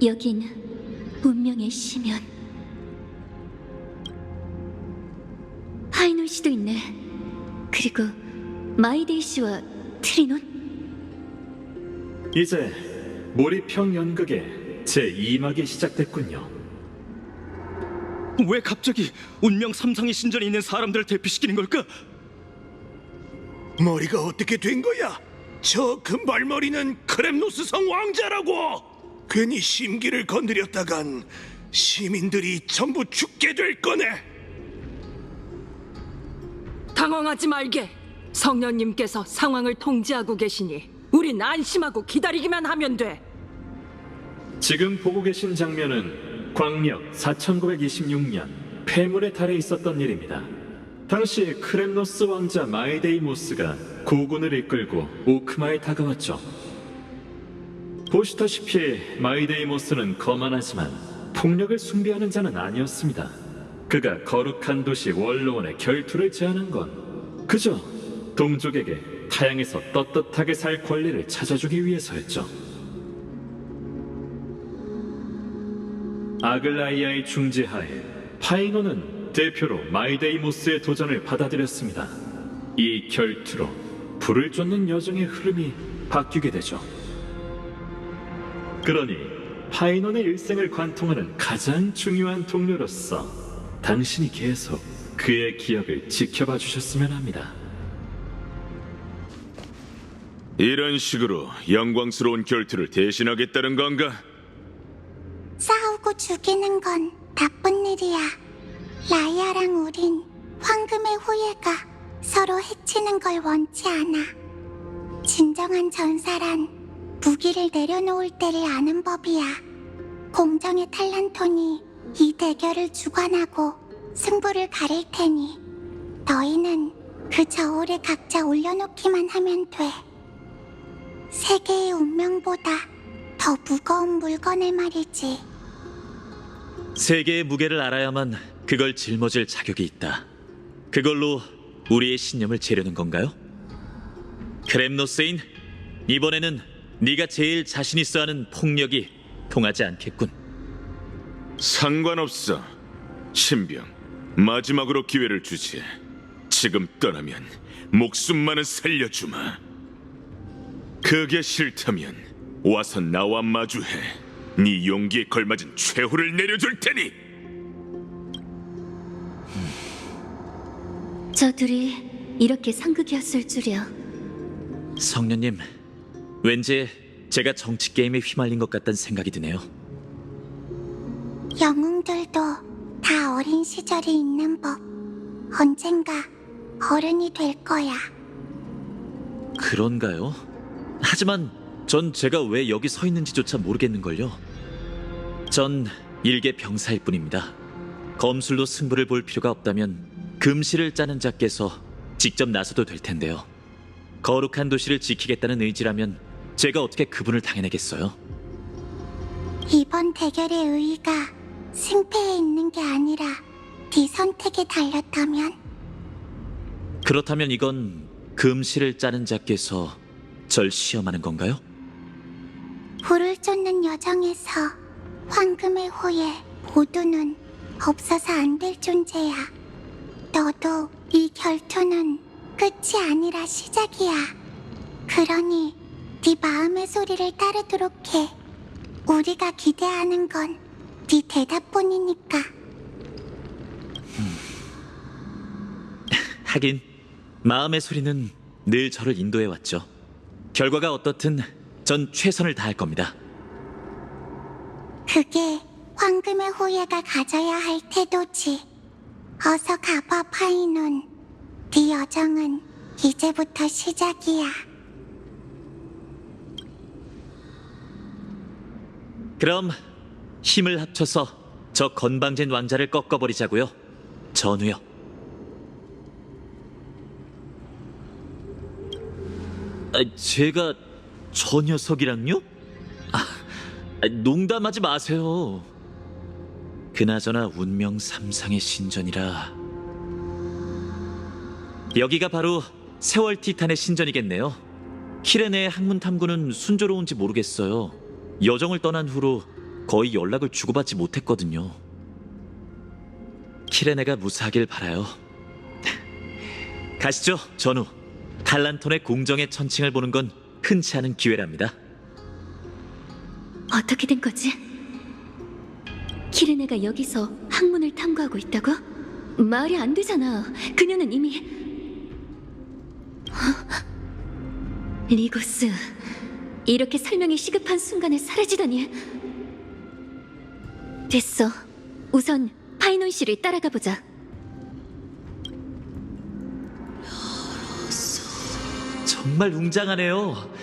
여긴 운명의 심연. 파이널 씨도 있네. 그리고 마이데이 씨와 트리논? 이제 몰입형 연극의 제2막이 시작됐군요. 왜 갑자기 운명 삼상의 신전에 있는 사람들을 대피시키는 걸까? 머리가 어떻게 된 거야? 저 금발머리는 크렘노스 성 왕자라고! 괜히 심기를 건드렸다간 시민들이 전부 죽게 될 거네! 당황하지 말게. 성녀님께서 상황을 통제하고 계시니 우린 안심하고 기다리기만 하면 돼. 지금 보고 계신 장면은 광력 4926년 폐물의 달에 있었던 일입니다. 당시 크렘노스 왕자 마이데이모스가 고군을 이끌고 오크마에 다가왔죠. 보시다시피 마이데이모스는 거만하지만 폭력을 숭배하는 자는 아니었습니다. 그가 거룩한 도시 원로원의 결투를 제안한 건 그저 동족에게 타양에서 떳떳하게 살 권리를 찾아주기 위해서였죠. 아글라이아의 중재하에 파이너는 대표로 마이데이모스의 도전을 받아들였습니다. 이 결투로 불을 쫓는 여정의 흐름이 바뀌게 되죠. 그러니 파이넌의 일생을 관통하는 가장 중요한 동료로서 당신이 계속 그의 기억을 지켜봐 주셨으면 합니다. 이런 식으로 영광스러운 결투를 대신하겠다는 건가? 싸우고 죽이는 건 나쁜 일이야. 라이아랑 우린 황금의 후예가 서로 해치는 걸 원치 않아. 진정한 전사란 무기를 내려놓을 때를 아는 법이야. 공정의 탈란톤이 이 대결을 주관하고 승부를 가릴 테니 너희는 그 저울에 각자 올려놓기만 하면 돼. 세계의 운명보다 더 무거운 물건을 말이지. 세계의 무게를 알아야만 그걸 짊어질 자격이 있다. 그걸로 우리의 신념을 재려는 건가요? 크렘노스인, 이번에는 네가 제일 자신 있어 하는 폭력이 통하지 않겠군. 상관없어. 신병, 마지막으로 기회를 주지. 지금 떠나면 목숨만은 살려주마. 그게 싫다면 와서 나와 마주해. 네 용기에 걸맞은 최후를 내려줄 테니. 저 둘이 이렇게 상극이었을 줄이야. 성녀님, 왠지 제가 정치 게임에 휘말린 것 같다는 생각이 드네요. 영웅들도 다 어린 시절이 있는 법. 언젠가 어른이 될 거야. 그런가요? 하지만 전 제가 왜 여기 서 있는지조차 모르겠는걸요. 전 일개 병사일 뿐입니다. 검술로 승부를 볼 필요가 없다면 금실을 짜는 자께서 직접 나서도 될 텐데요. 거룩한 도시를 지키겠다는 의지라면 제가 어떻게 그분을 당해내겠어요? 이번 대결의 의의가 승패에 있는 게 아니라 네 선택에 달렸다면? 그렇다면 이건 금실을 짜는 자께서 절 시험하는 건가요? 불을 쫓는 여정에서 황금의 호에 모두는 없어서 안 될 존재야. 너도 이 결투는 끝이 아니라 시작이야. 그러니 네 마음의 소리를 따르도록 해. 우리가 기대하는 건 네 대답뿐이니까. 하긴 마음의 소리는 늘 저를 인도해왔죠. 결과가 어떻든 전 최선을 다할 겁니다. 그게 황금의 호예가 가져야 할 태도지. 어서 가봐, 파이논. 네 여정은 이제부터 시작이야. 그럼 힘을 합쳐서 저 건방진 왕자를 꺾어버리자고요. 전우요. 제가 저 녀석이랑요? 농담하지 마세요. 그나저나 운명 삼상의 신전이라. 여기가 바로 세월 티탄의 신전이겠네요. 키레네의 학문 탐구는 순조로운지 모르겠어요. 여정을 떠난 후로 거의 연락을 주고받지 못했거든요. 키레네가 무사하길 바라요. 가시죠, 전우. 탈란톤의 공정의 천칭을 보는 건 흔치 않은 기회랍니다. 어떻게 된 거지? 키르네가 여기서 항문을 탐구하고 있다고? 말이 안 되잖아. 그녀는 이미... 리고스, 이렇게 설명이 시급한 순간에 사라지다니. 됐어. 우선 파이논 씨를 따라가 보자. 정말 웅장하네요.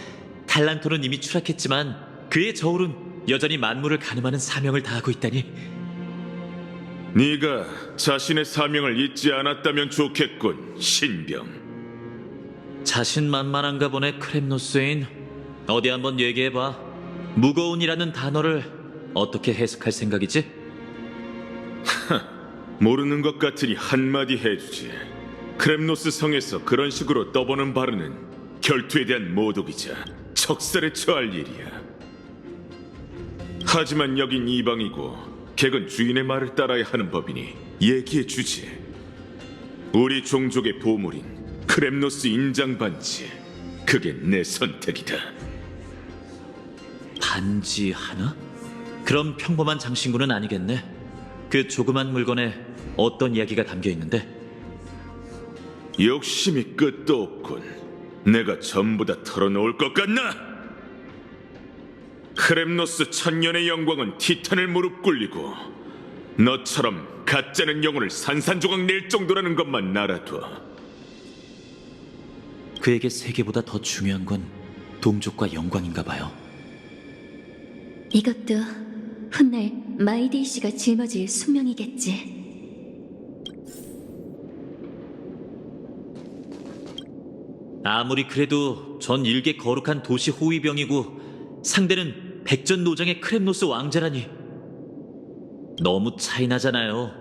탈란토는 이미 추락했지만 그의 저울은 여전히 만물을 가늠하는 사명을 다하고 있다니. 네가 자신의 사명을 잊지 않았다면 좋겠군, 신병. 자신만만한가 보네, 크렘노스인. 어디 한번 얘기해봐. 무거운이라는 단어를 어떻게 해석할 생각이지? 모르는 것 같으니 한마디 해주지. 크렘노스 성에서 그런 식으로 떠보는 바르는 결투에 대한 모독이자 척살에 처할 일이야. 하지만 여긴 이방이고 객은 주인의 말을 따라야 하는 법이니 얘기해주지. 우리 종족의 보물인 크렘노스 인장 반지, 그게 내 선택이다. 반지 하나? 그럼 평범한 장신구는 아니겠네. 그 조그만 물건에 어떤 이야기가 담겨 있는데? 욕심이 끝도 없군. 내가 전부 다 털어놓을 것 같나? 크렘노스 천년의 영광은 티탄을 무릎 꿇리고 너처럼 가짜는 영혼을 산산조각 낼 정도라는 것만 알아둬. 그에게 세계보다 더 중요한 건 동족과 영광인가 봐요. 이것도 훗날 마이데이 씨가 짊어질 숙명이겠지. 아무리 그래도 전 일개 거룩한 도시 호위병이고 상대는 백전노장의 크렘노스 왕자라니 너무 차이나잖아요.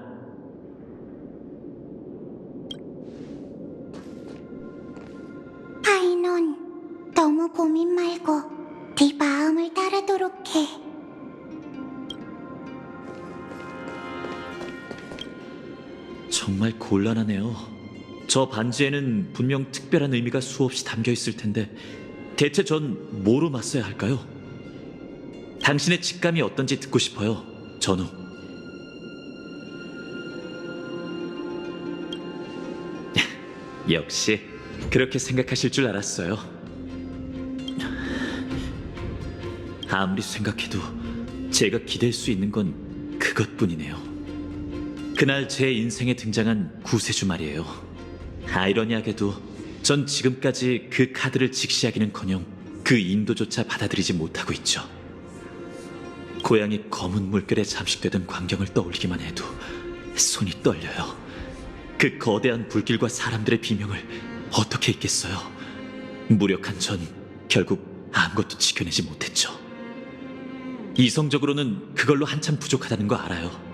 파이논, 너무 고민 말고 네 마음을 따르도록 해. 정말 곤란하네요. 저 반지에는 분명 특별한 의미가 수없이 담겨 있을 텐데 대체 전 뭐로 맞서야 할까요? 당신의 직감이 어떤지 듣고 싶어요, 전우. 역시 그렇게 생각하실 줄 알았어요. 아무리 생각해도 제가 기댈 수 있는 건 그것뿐이네요. 그날 제 인생에 등장한 구세주 말이에요. 아이러니하게도 전 지금까지 그 카드를 직시하기는커녕 그 인도조차 받아들이지 못하고 있죠. 고향이 검은 물결에 잠식되던 광경을 떠올리기만 해도 손이 떨려요. 그 거대한 불길과 사람들의 비명을 어떻게 잊겠어요. 무력한 전 결국 아무것도 지켜내지 못했죠. 이성적으로는 그걸로 한참 부족하다는 거 알아요.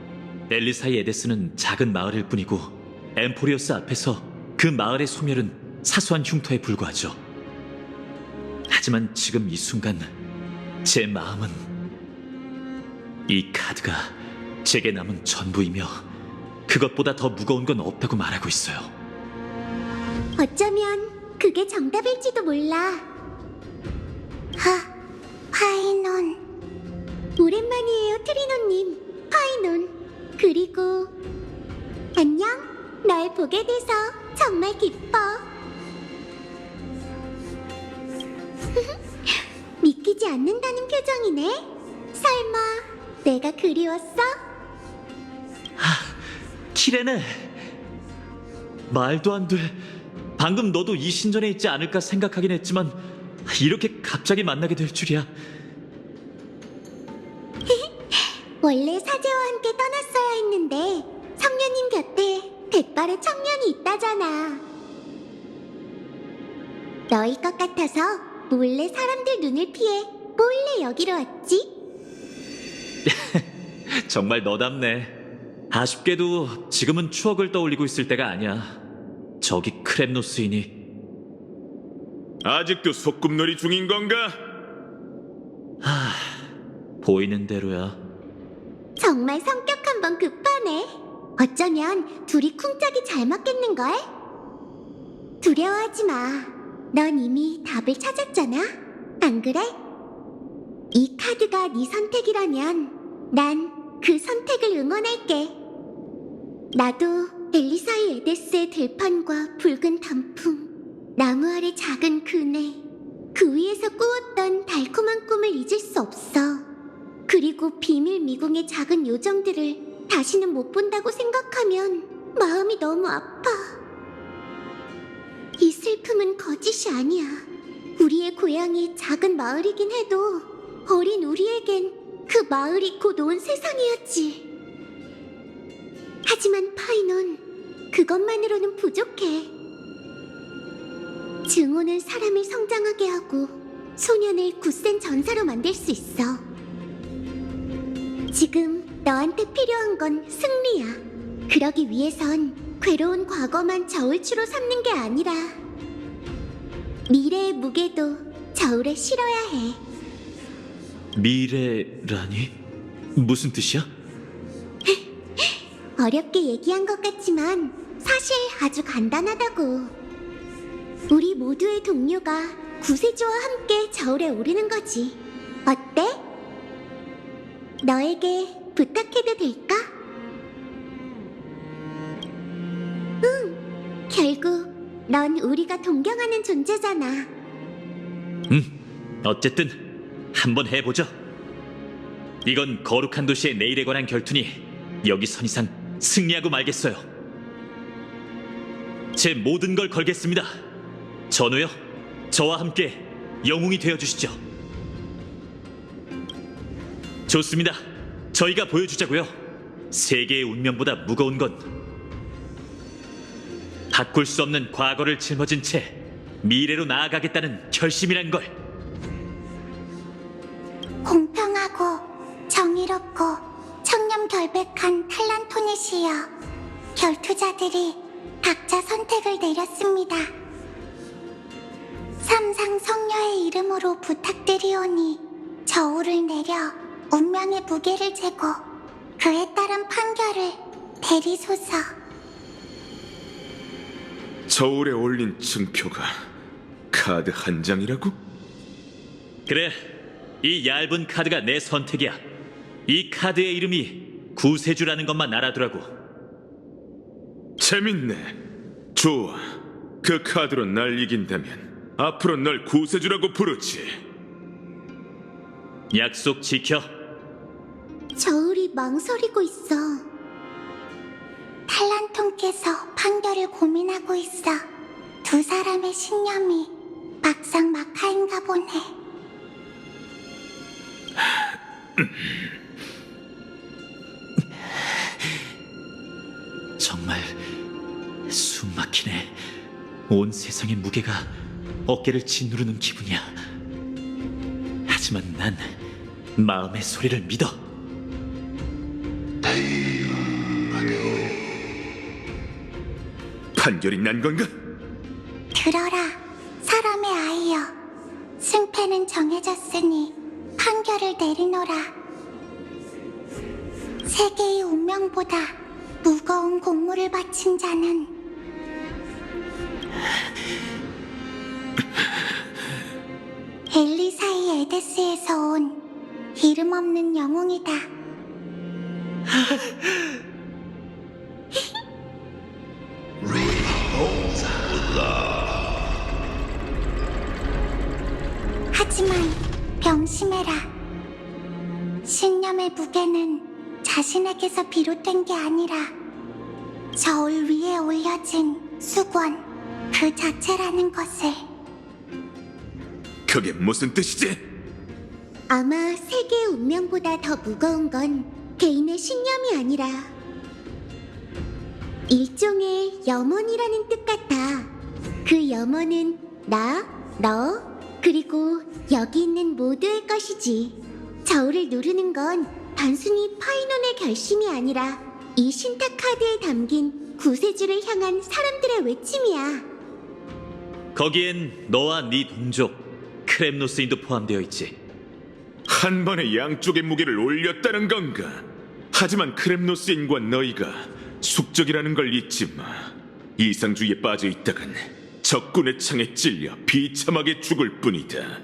엘리사의 에데스는 작은 마을일 뿐이고 엠포리오스 앞에서 그 마을의 소멸은 사소한 흉터에 불과하죠. 하지만 지금 이 순간 제 마음은 이 카드가 제게 남은 전부이며 그것보다 더 무거운 건 없다고 말하고 있어요. 어쩌면 그게 정답일지도 몰라. 파이논. 오랜만이에요, 트리노님. 파이논. 그리고 안녕. 널 보게 돼서 정말 기뻐. 믿기지 않는다는 표정이네. 설마 내가 그리웠어? 키레네, 말도 안 돼. 방금 너도 이 신전에 있지 않을까 생각하긴 했지만 이렇게 갑자기 만나게 될 줄이야. 원래 사제와 함께 떠났어야 했는데 성녀님 곁에 백발의 청년이 있다잖아. 너일 것 같아서 몰래 사람들 눈을 피해 몰래 여기로 왔지. 정말 너답네. 아쉽게도 지금은 추억을 떠올리고 있을 때가 아니야. 저기 크렘노스이니. 아직도 소꿉놀이 중인 건가? 보이는 대로야. 정말 성격 한번 급하네. 어쩌면 둘이 쿵짝이 잘 맞겠는걸? 두려워하지 마. 넌 이미 답을 찾았잖아. 안 그래? 이 카드가 네 선택이라면 난 그 선택을 응원할게. 나도 엘리사의 에데스의 들판과 붉은 단풍, 나무 아래 작은 그네, 그 위에서 꾸었던 달콤한 꿈을 잊을 수 없어. 그리고 비밀 미궁의 작은 요정들을 다시는 못 본다고 생각하면 마음이 너무 아파. 이 슬픔은 거짓이 아니야. 우리의 고향이 작은 마을이긴 해도 어린 우리에겐 그 마을이 곧 온 세상이었지. 하지만 파이논, 그것만으로는 부족해. 증오는 사람을 성장하게 하고 소년을 굳센 전사로 만들 수 있어. 지금 너한테 필요한 건 승리야. 그러기 위해선 괴로운 과거만 저울추로 삼는 게 아니라 미래의 무게도 저울에 실어야 해. 미래라니? 무슨 뜻이야? 어렵게 얘기한 것 같지만 사실 아주 간단하다고. 우리 모두의 동료가 구세주와 함께 저울에 오르는 거지. 어때? 너에게 부탁해도 될까? 응, 결국 넌 우리가 동경하는 존재잖아. 어쨌든 한번 해보죠. 이건 거룩한 도시의 내일에 관한 결투니 여기 선 이상 승리하고 말겠어요. 제 모든 걸 걸겠습니다. 전우여, 저와 함께 영웅이 되어주시죠. 좋습니다. 저희가 보여주자고요. 세계의 운명보다 무거운 건 바꿀 수 없는 과거를 짊어진 채 미래로 나아가겠다는 결심이란 걸. 공평하고 정의롭고 청렴결백한 탈란토니시여, 결투자들이 각자 선택을 내렸습니다. 삼상 성녀의 이름으로 부탁드리오니 저울을 내려 운명의 무게를 재고 그에 따른 판결을 내리소서. 저울에 올린 증표가 카드 한 장이라고? 그래, 이 얇은 카드가 내 선택이야. 이 카드의 이름이 구세주라는 것만 알아두라고. 재밌네. 좋아. 그 카드로 날 이긴다면 앞으로 널 구세주라고 부르지. 약속 지켜. 저울이 망설이고 있어. 탈란톤께서 판결을 고민하고 있어. 두 사람의 신념이 막상막하인가 보네. 정말 숨 막히네. 온 세상의 무게가 어깨를 짓누르는 기분이야. 하지만 난 마음의 소리를 믿어. 판결이 난 건가? 들어라, 사람의 아이여. 승패는 정해졌으니 판결을 내리노라. 세계의 운명보다 무거운 공물을 바친 자는 엘리사의 에데스에서 온 이름 없는 영웅이다. 하지만 명심해라. 신념의 무게는 자신에게서 비롯된 게 아니라 저울 위에 올려진 수건 그 자체라는 것을. 그게 무슨 뜻이지? 아마 세계의 운명보다 더 무거운 건 개인의 신념이 아니라 일종의 염원이라는 뜻 같아. 그 염원은 나, 너, 그리고 여기 있는 모두의 것이지. 저울을 누르는 건 단순히 파이논의 결심이 아니라 이 신탁 카드에 담긴 구세주를 향한 사람들의 외침이야. 거기엔 너와 네 동족 크렘노스인도 포함되어 있지. 한 번에 양쪽의 무게를 올렸다는 건가? 하지만 크렘노스인과 너희가 숙적이라는 걸 잊지 마. 이상주의에 빠져 있다간 적군의 창에 찔려 비참하게 죽을 뿐이다.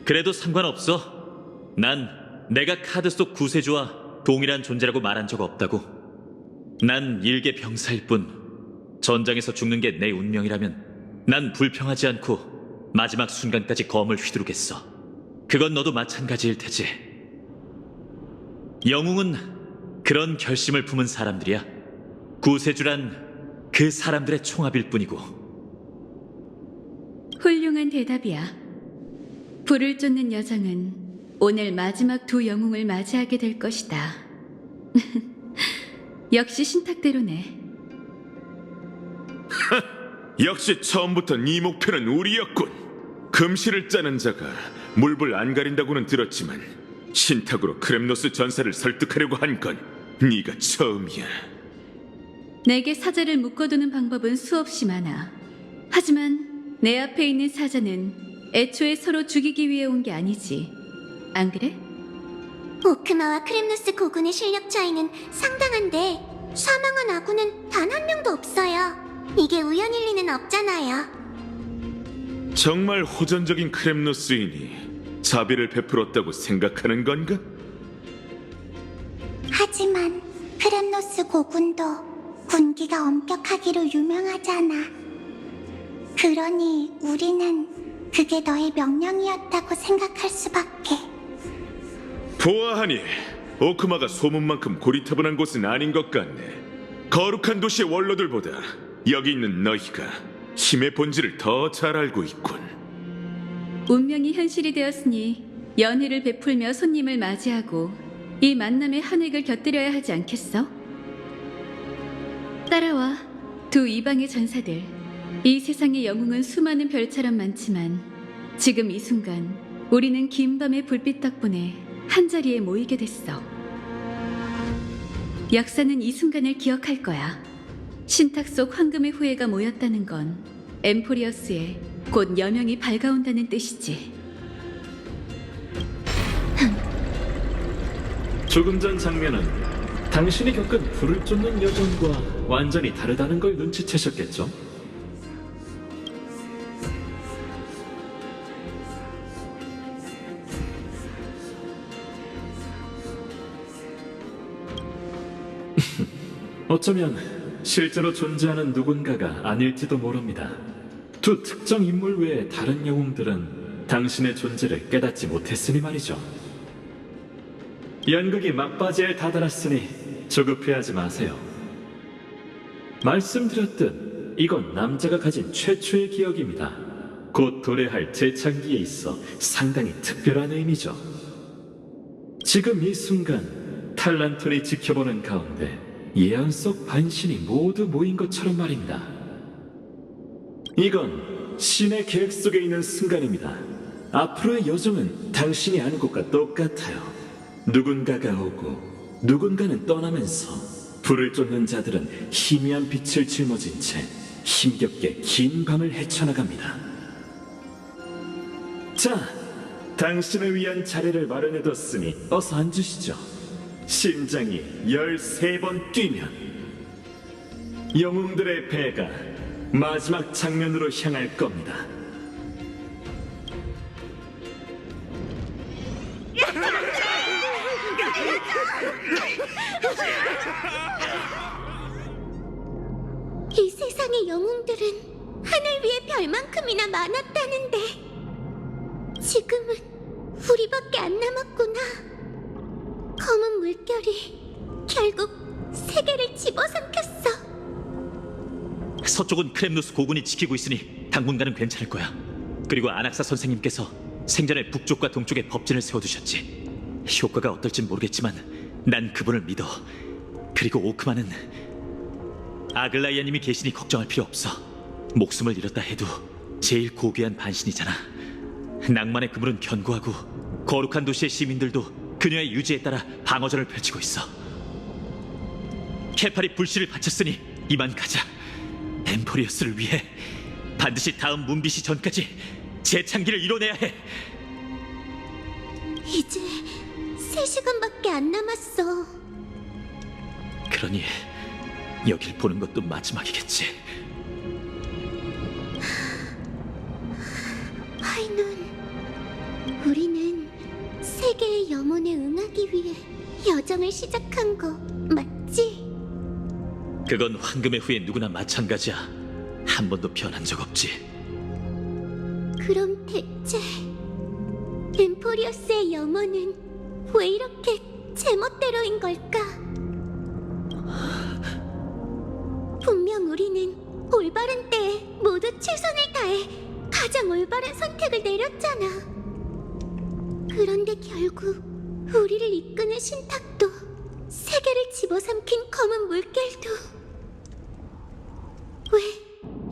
그래도 상관없어. 난 내가 카드 속 구세주와 동일한 존재라고 말한 적 없다고. 난 일개 병사일 뿐. 전장에서 죽는 게 내 운명이라면 난 불평하지 않고 마지막 순간까지 검을 휘두르겠어. 그건 너도 마찬가지일 테지. 영웅은 그런 결심을 품은 사람들이야. 구세주란 그 사람들의 총합일 뿐이고. 훌륭한 대답이야. 불을 쫓는 여정은 오늘 마지막 두 영웅을 맞이하게 될 것이다. 역시 신탁대로네. 역시 처음부터 네 목표는 우리였군. 금실을 짜는 자가 물불 안 가린다고는 들었지만 신탁으로 크렘노스 전사를 설득하려고 한 건 네가 처음이야. 내게 사자를 묶어두는 방법은 수없이 많아. 하지만 내 앞에 있는 사자는 애초에 서로 죽이기 위해 온 게 아니지. 안 그래? 오크마와 크렘노스 고군의 실력 차이는 상당한데 사망한 아군은 단 한 명도 없어요. 이게 우연일 리는 없잖아요. 정말 호전적인 크렘노스인이 자비를 베풀었다고 생각하는 건가? 하지만 크렘노스 고군도 군기가 엄격하기로 유명하잖아. 그러니 우리는 그게 너의 명령이었다고 생각할 수밖에. 보아하니 오크마가 소문만큼 고리타분한 곳은 아닌 것 같네. 거룩한 도시의 원로들보다 여기 있는 너희가 힘의 본질을 더 잘 알고 있군. 운명이 현실이 되었으니 연회를 베풀며 손님을 맞이하고 이 만남의 한 획을 곁들여야 하지 않겠어? 따라와, 두 이방의 전사들. 이 세상의 영웅은 수많은 별처럼 많지만 지금 이 순간 우리는 긴 밤의 불빛 덕분에 한자리에 모이게 됐어. 역사는 이 순간을 기억할 거야. 신탁 속 황금의 후예가 모였다는 건 엠포리어스에 곧 여명이 밝아온다는 뜻이지. 조금 전 장면은 당신이 겪은 불을 쫓는 여정과 완전히 다르다는 걸 눈치채셨겠죠? 어쩌면 실제로 존재하는 누군가가 아닐지도 모릅니다. 두 특정 인물 외에 다른 영웅들은 당신의 존재를 깨닫지 못했으니 말이죠. 연극이 막바지에 다다랐으니 조급해하지 마세요. 말씀드렸듯 이건 남자가 가진 최초의 기억입니다. 곧 도래할 재창기에 있어 상당히 특별한 의미죠. 지금 이 순간 탈란톤이 지켜보는 가운데 예언 속 반신이 모두 모인 것처럼 말입니다. 이건 신의 계획 속에 있는 순간입니다. 앞으로의 여정은 당신이 아는 것과 똑같아요. 누군가가 오고 누군가는 떠나면서 불을 쫓는 자들은 희미한 빛을 짊어진 채 힘겹게 긴 밤을 헤쳐나갑니다. 자, 당신을 위한 자리를 마련해뒀으니 어서 앉으시죠. 심장이 13번 뛰면 영웅들의 배가 마지막 장면으로 향할 겁니다. 이 세상의 영웅들은 하늘 위에 별만큼이나 많았다는데 지금은 우리밖에 안 남았구나. 검은 물결이 결국 세계를 집어삼켰어. 서쪽은 크렘노스 고군이 지키고 있으니 당분간은 괜찮을 거야. 그리고 아낙사 선생님께서 생전에 북쪽과 동쪽에 법진을 세워두셨지. 효과가 어떨진 모르겠지만 난 그분을 믿어. 그리고 오크마는 아글라이아님이 계시니 걱정할 필요 없어. 목숨을 잃었다 해도 제일 고귀한 반신이잖아. 낭만의 그물은 견고하고 거룩한 도시의 시민들도 그녀의 유지에 따라 방어전을 펼치고 있어. 케팔이 불씨를 바쳤으니 이만 가자. 엠포리어스를 위해 반드시 다음 문비시 전까지 재창기를 이뤄내야 해. 이제 3시간밖에 안 남았어. 그러니 여길 보는 것도 마지막이겠지. 파이논, 우리는 세계의 염원에 응하기 위해 여정을 시작한 거 맞지? 그건 황금의 후예 누구나 마찬가지야. 한 번도 변한 적 없지. 그럼 대체 엠포리어스의 염원은 왜 이렇게 제멋대로인 걸까? 분명 우리는 올바른 때에 모두 최선을 다해 가장 올바른 선택을 내렸잖아. 그런데 결국 우리를 이끄는 신탁도 세계를 집어삼킨 검은 물결도 왜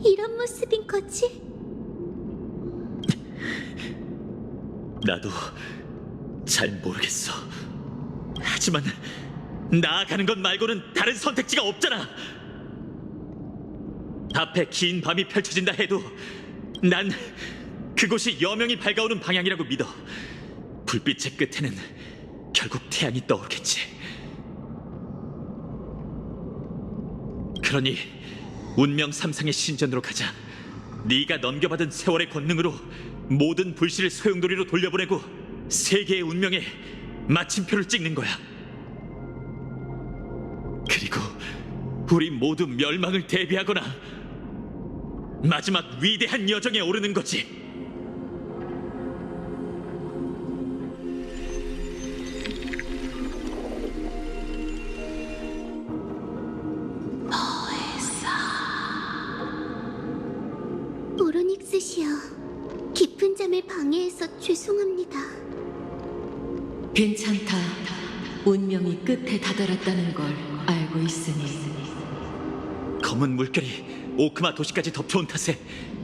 이런 모습인 거지? 나도 잘 모르겠어. 하지만 나아가는 것 말고는 다른 선택지가 없잖아. 앞에 긴 밤이 펼쳐진다 해도 난 그곳이 여명이 밝아오는 방향이라고 믿어. 불빛의 끝에는 결국 태양이 떠오르겠지. 그러니 운명 삼상의 신전으로 가자. 네가 넘겨받은 세월의 권능으로 모든 불씨를 소용돌이로 돌려보내고 세계의 운명에 마침표를 찍는 거야. 그리고 우리 모두 멸망을 대비하거나 마지막 위대한 여정에 오르는 거지. 오로닉스시여, 깊은 잠을 방해해서 죄송합니다. 괜찮다. 운명이 끝에 다다랐다는 걸 알고 있으니. 검은 물결이 오크마 도시까지 덮쳐온 탓에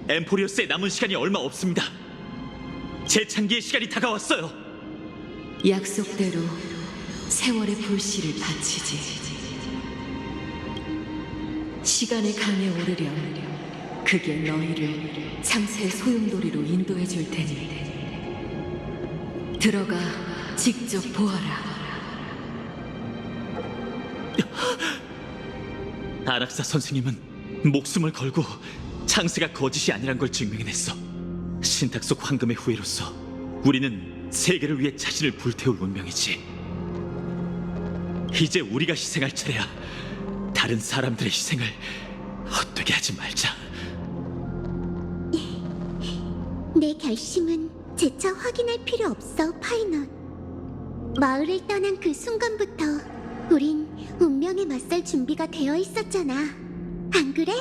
엠포리오스에 남은 시간이 얼마 없습니다. 재창기의 시간이 다가왔어요. 약속대로 세월의 불씨를 바치지. 시간의 강에 오르렴. 그게 너희를 창세의 소용돌이로 인도해 줄 테니 들어가 직접 보아라. 아락사 선생님은 목숨을 걸고 창세가 거짓이 아니란 걸 증명해냈어. 신탁 속 황금의 후예로서 우리는 세계를 위해 자신을 불태울 운명이지. 이제 우리가 희생할 차례야. 다른 사람들의 희생을 헛되게 하지 말자. 내 결심은 재차 확인할 필요 없어, 파이넌. 마을을 떠난 그 순간부터 우린 운명에 맞설 준비가 되어 있었잖아. 안 그래?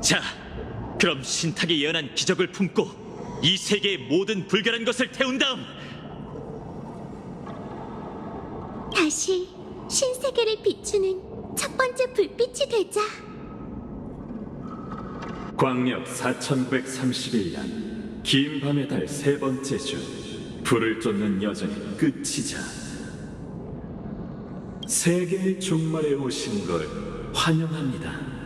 자, 그럼 신탁이 예언한 기적을 품고 이 세계의 모든 불결한 것을 태운 다음 다시 신세계를 비추는 첫 번째 불빛이 되자. 광력 4931년 긴 밤의 달 세 번째 주, 불을 쫓는 여정의 끝이자. 세계의 종말에 오신 걸 환영합니다.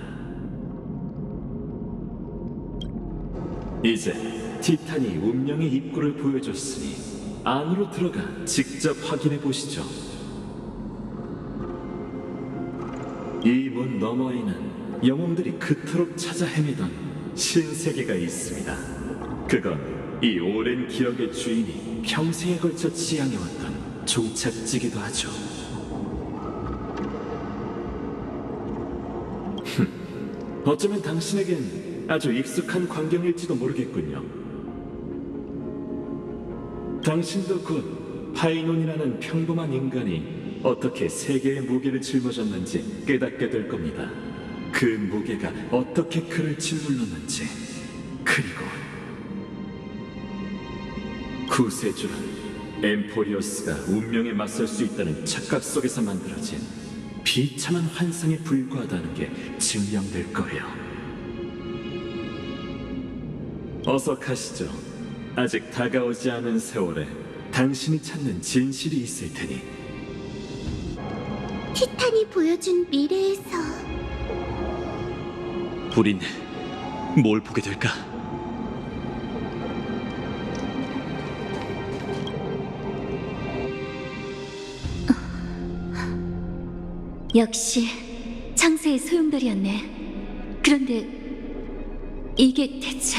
이제 티탄이 운명의 입구를 보여줬으니 안으로 들어가 직접 확인해 보시죠. 이 문 너머에는 영웅들이 그토록 찾아 헤매던 신세계가 있습니다. 그건 이 오랜 기억의 주인이 평생에 걸쳐 지향해왔던 종착지기도 하죠. 어쩌면 당신에겐 아주 익숙한 광경일지도 모르겠군요. 당신도 곧 파이논이라는 평범한 인간이 어떻게 세계의 무게를 짊어졌는지 깨닫게 될 겁니다. 그 무게가 어떻게 그를 짓눌렀는지, 그리고 구세주는 엠포리오스가 운명에 맞설 수 있다는 착각 속에서 만들어진 비참한 환상에 불과하다는 게 증명될 거예요. 어서 가시죠. 아직 다가오지 않은 세월에 당신이 찾는 진실이 있을 테니. 티탄이 보여준 미래에서 우린 뭘 보게 될까? 역시 창세의 소용돌이었네. 그런데 이게 대체...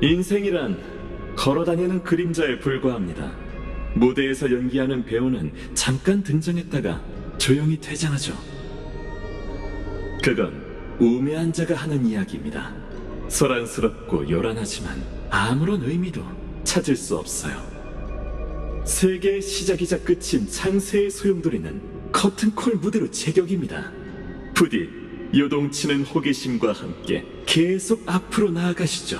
인생이란 걸어다니는 그림자에 불과합니다. 무대에서 연기하는 배우는 잠깐 등장했다가 조용히 퇴장하죠. 그건 우매한 자가 하는 이야기입니다. 소란스럽고 요란하지만 아무런 의미도 찾을 수 없어요. 세계의 시작이자 끝인 창세의 소용돌이는 커튼콜 무대로 제격입니다. 부디 요동치는 호기심과 함께 계속 앞으로 나아가시죠.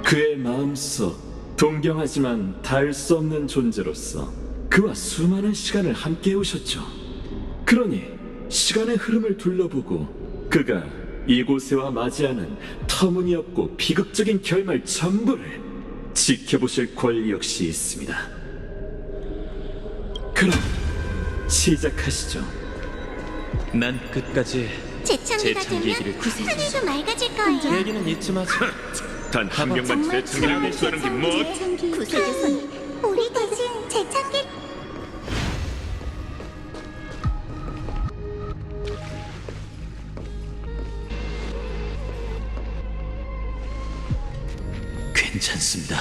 그의 마음속 동경하지만 닿을 수 없는 존재로서 그와 수많은 시간을 함께 해오셨죠. 그러니 시간의 흐름을 둘러보고 그가 이곳에와 맞이하는 터무니없고 비극적인 결말 전부를 지켜보실 권리 역시 있습니다. 그럼 시작하시죠. 난 끝까지 재창기가 재창기 되면 얘기를 하늘도 맑아질 거예요. 얘기는 잊지 마세요. 단 한 명만 재창기를 개수하는 게 뭐? 구세주선 우리 대신 재창기. 괜찮습니다.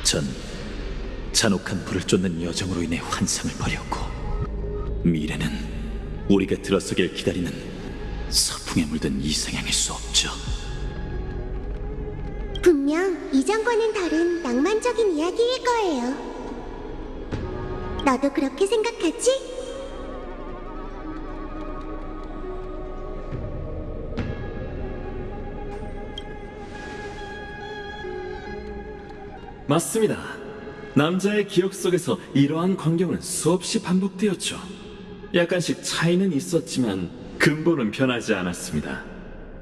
전 잔혹한 불을 쫓는 여정으로 인해 환상을 버렸고 미래는 우리가 들어서길 기다리는 서풍에 물든 이상향일 수 없죠. 분명 이전과는 다른 낭만적인 이야기일 거예요. 너도 그렇게 생각하지? 맞습니다. 남자의 기억 속에서 이러한 광경은 수없이 반복되었죠. 약간씩 차이는 있었지만 근본은 변하지 않았습니다.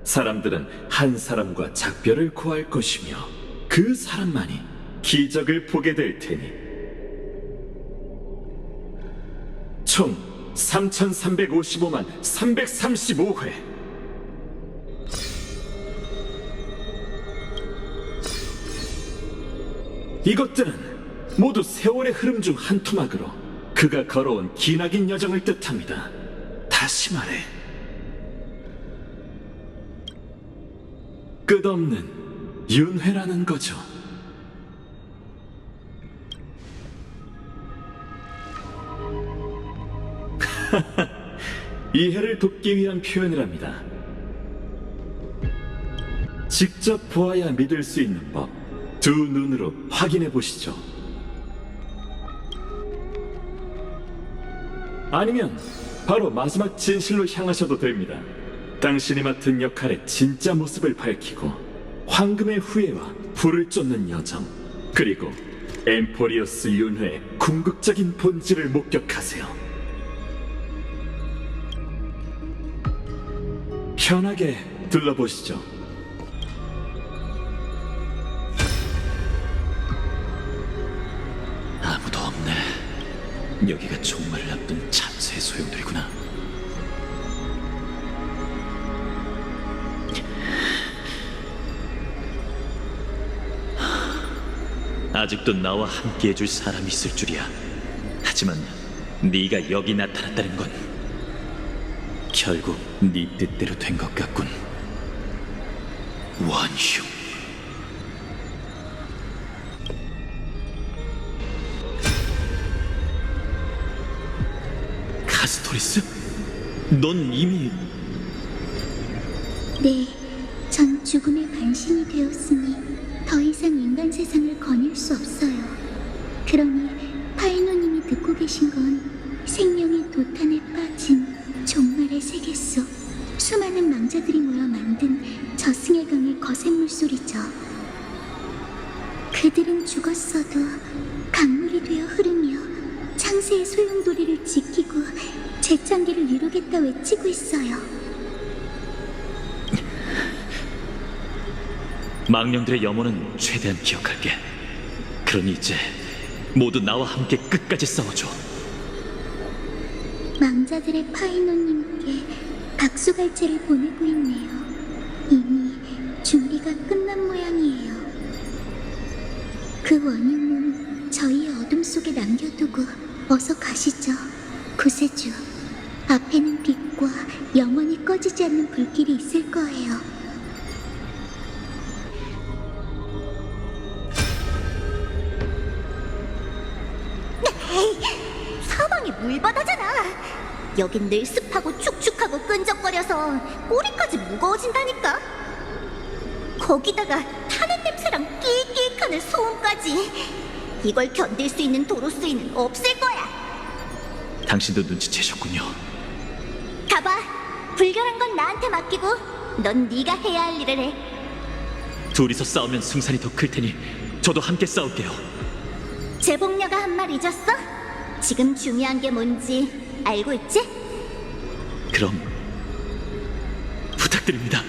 사람들은 한 사람과 작별을 고할 것이며 그 사람만이 기적을 보게 될 테니. 총 3,355만 335회. 이것들은 모두 세월의 흐름 중 한 토막으로 그가 걸어온 기나긴 여정을 뜻합니다. 다시 말해, 끝없는 윤회라는 거죠. 이해를 돕기 위한 표현이랍니다. 직접 보아야 믿을 수 있는 법, 두 눈으로 확인해 보시죠. 아니면 바로 마지막 진실로 향하셔도 됩니다. 당신이 맡은 역할의 진짜 모습을 밝히고 황금의 후예와 불을 쫓는 여정, 그리고 엠포리어스 윤회의 궁극적인 본질을 목격하세요. 편하게 둘러보시죠. 아무도 없네. 여기가 종말을 앞둔 참새의 소용돌이구나. 아직도 나와 함께 해줄 사람이 있을 줄이야. 하지만 네가 여기 나타났다는 건 결국 네 뜻대로 된 것 같군. 원흉. 카스토리스? 넌 이미... 네, 전 죽음의 반신이 되었으니 더 이상 인간 세상을 거닐 수 없어요. 그러니 파이노님이 듣고 계신 건 생명의 도탄에 빠진 종말의 세계 속 수많은 망자들이 모여 만든 저승의 강의 거센 물소리죠. 그들은 죽었어도 강물이 되어 흐르며 창세의 소용돌이를 지키고 재창기를 이루겠다 외치고 있어요. 망령들의 염원은 최대한 기억할게. 그러니 이제 모두 나와 함께 끝까지 싸워줘. 망자들의 파이노님께 박수갈채를 보내고 있네요. 이미 준비가 끝난 모양이에요. 그 원인은 저희 어둠 속에 남겨두고 어서 가시죠. 구세주, 앞에는 빛과 영원히 꺼지지 않는 불길이 있을 거예요. 에이, 사방이 물바다잖아. 여긴 늘 습하고 축축하고 끈적거려서 꼬리까지 무거워진다니까. 거기다가 타는 냄새랑 끼익끼익하는 소음까지. 이걸 견딜 수 있는 도로스인은 없을 거야. 당신도 눈치채셨군요. 가봐. 불결한 건 나한테 맡기고 넌 네가 해야 할 일을 해. 둘이서 싸우면 승산이 더 클 테니 저도 함께 싸울게요. 제복녀가 한 말 잊었어? 지금 중요한 게 뭔지 알고 있지? 그럼 부탁드립니다.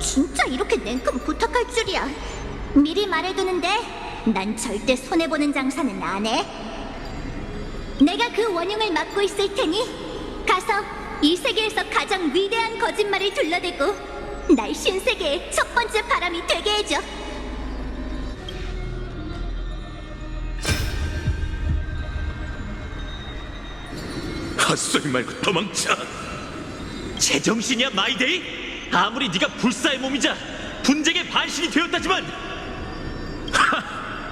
진짜 이렇게 냉큼 부탁할 줄이야. 미리 말해두는데 난 절대 손해보는 장사는 안 해. 내가 그 원흉을 맡고 있을 테니 가서 이 세계에서 가장 위대한 거짓말을 둘러대고 날 신세계의 첫 번째 바람이 되게 해줘. 헛소리 말고 도망쳐. 제정신이야 마이데이? 아무리 네가 불사의 몸이자 분쟁의 반신이 되었다지만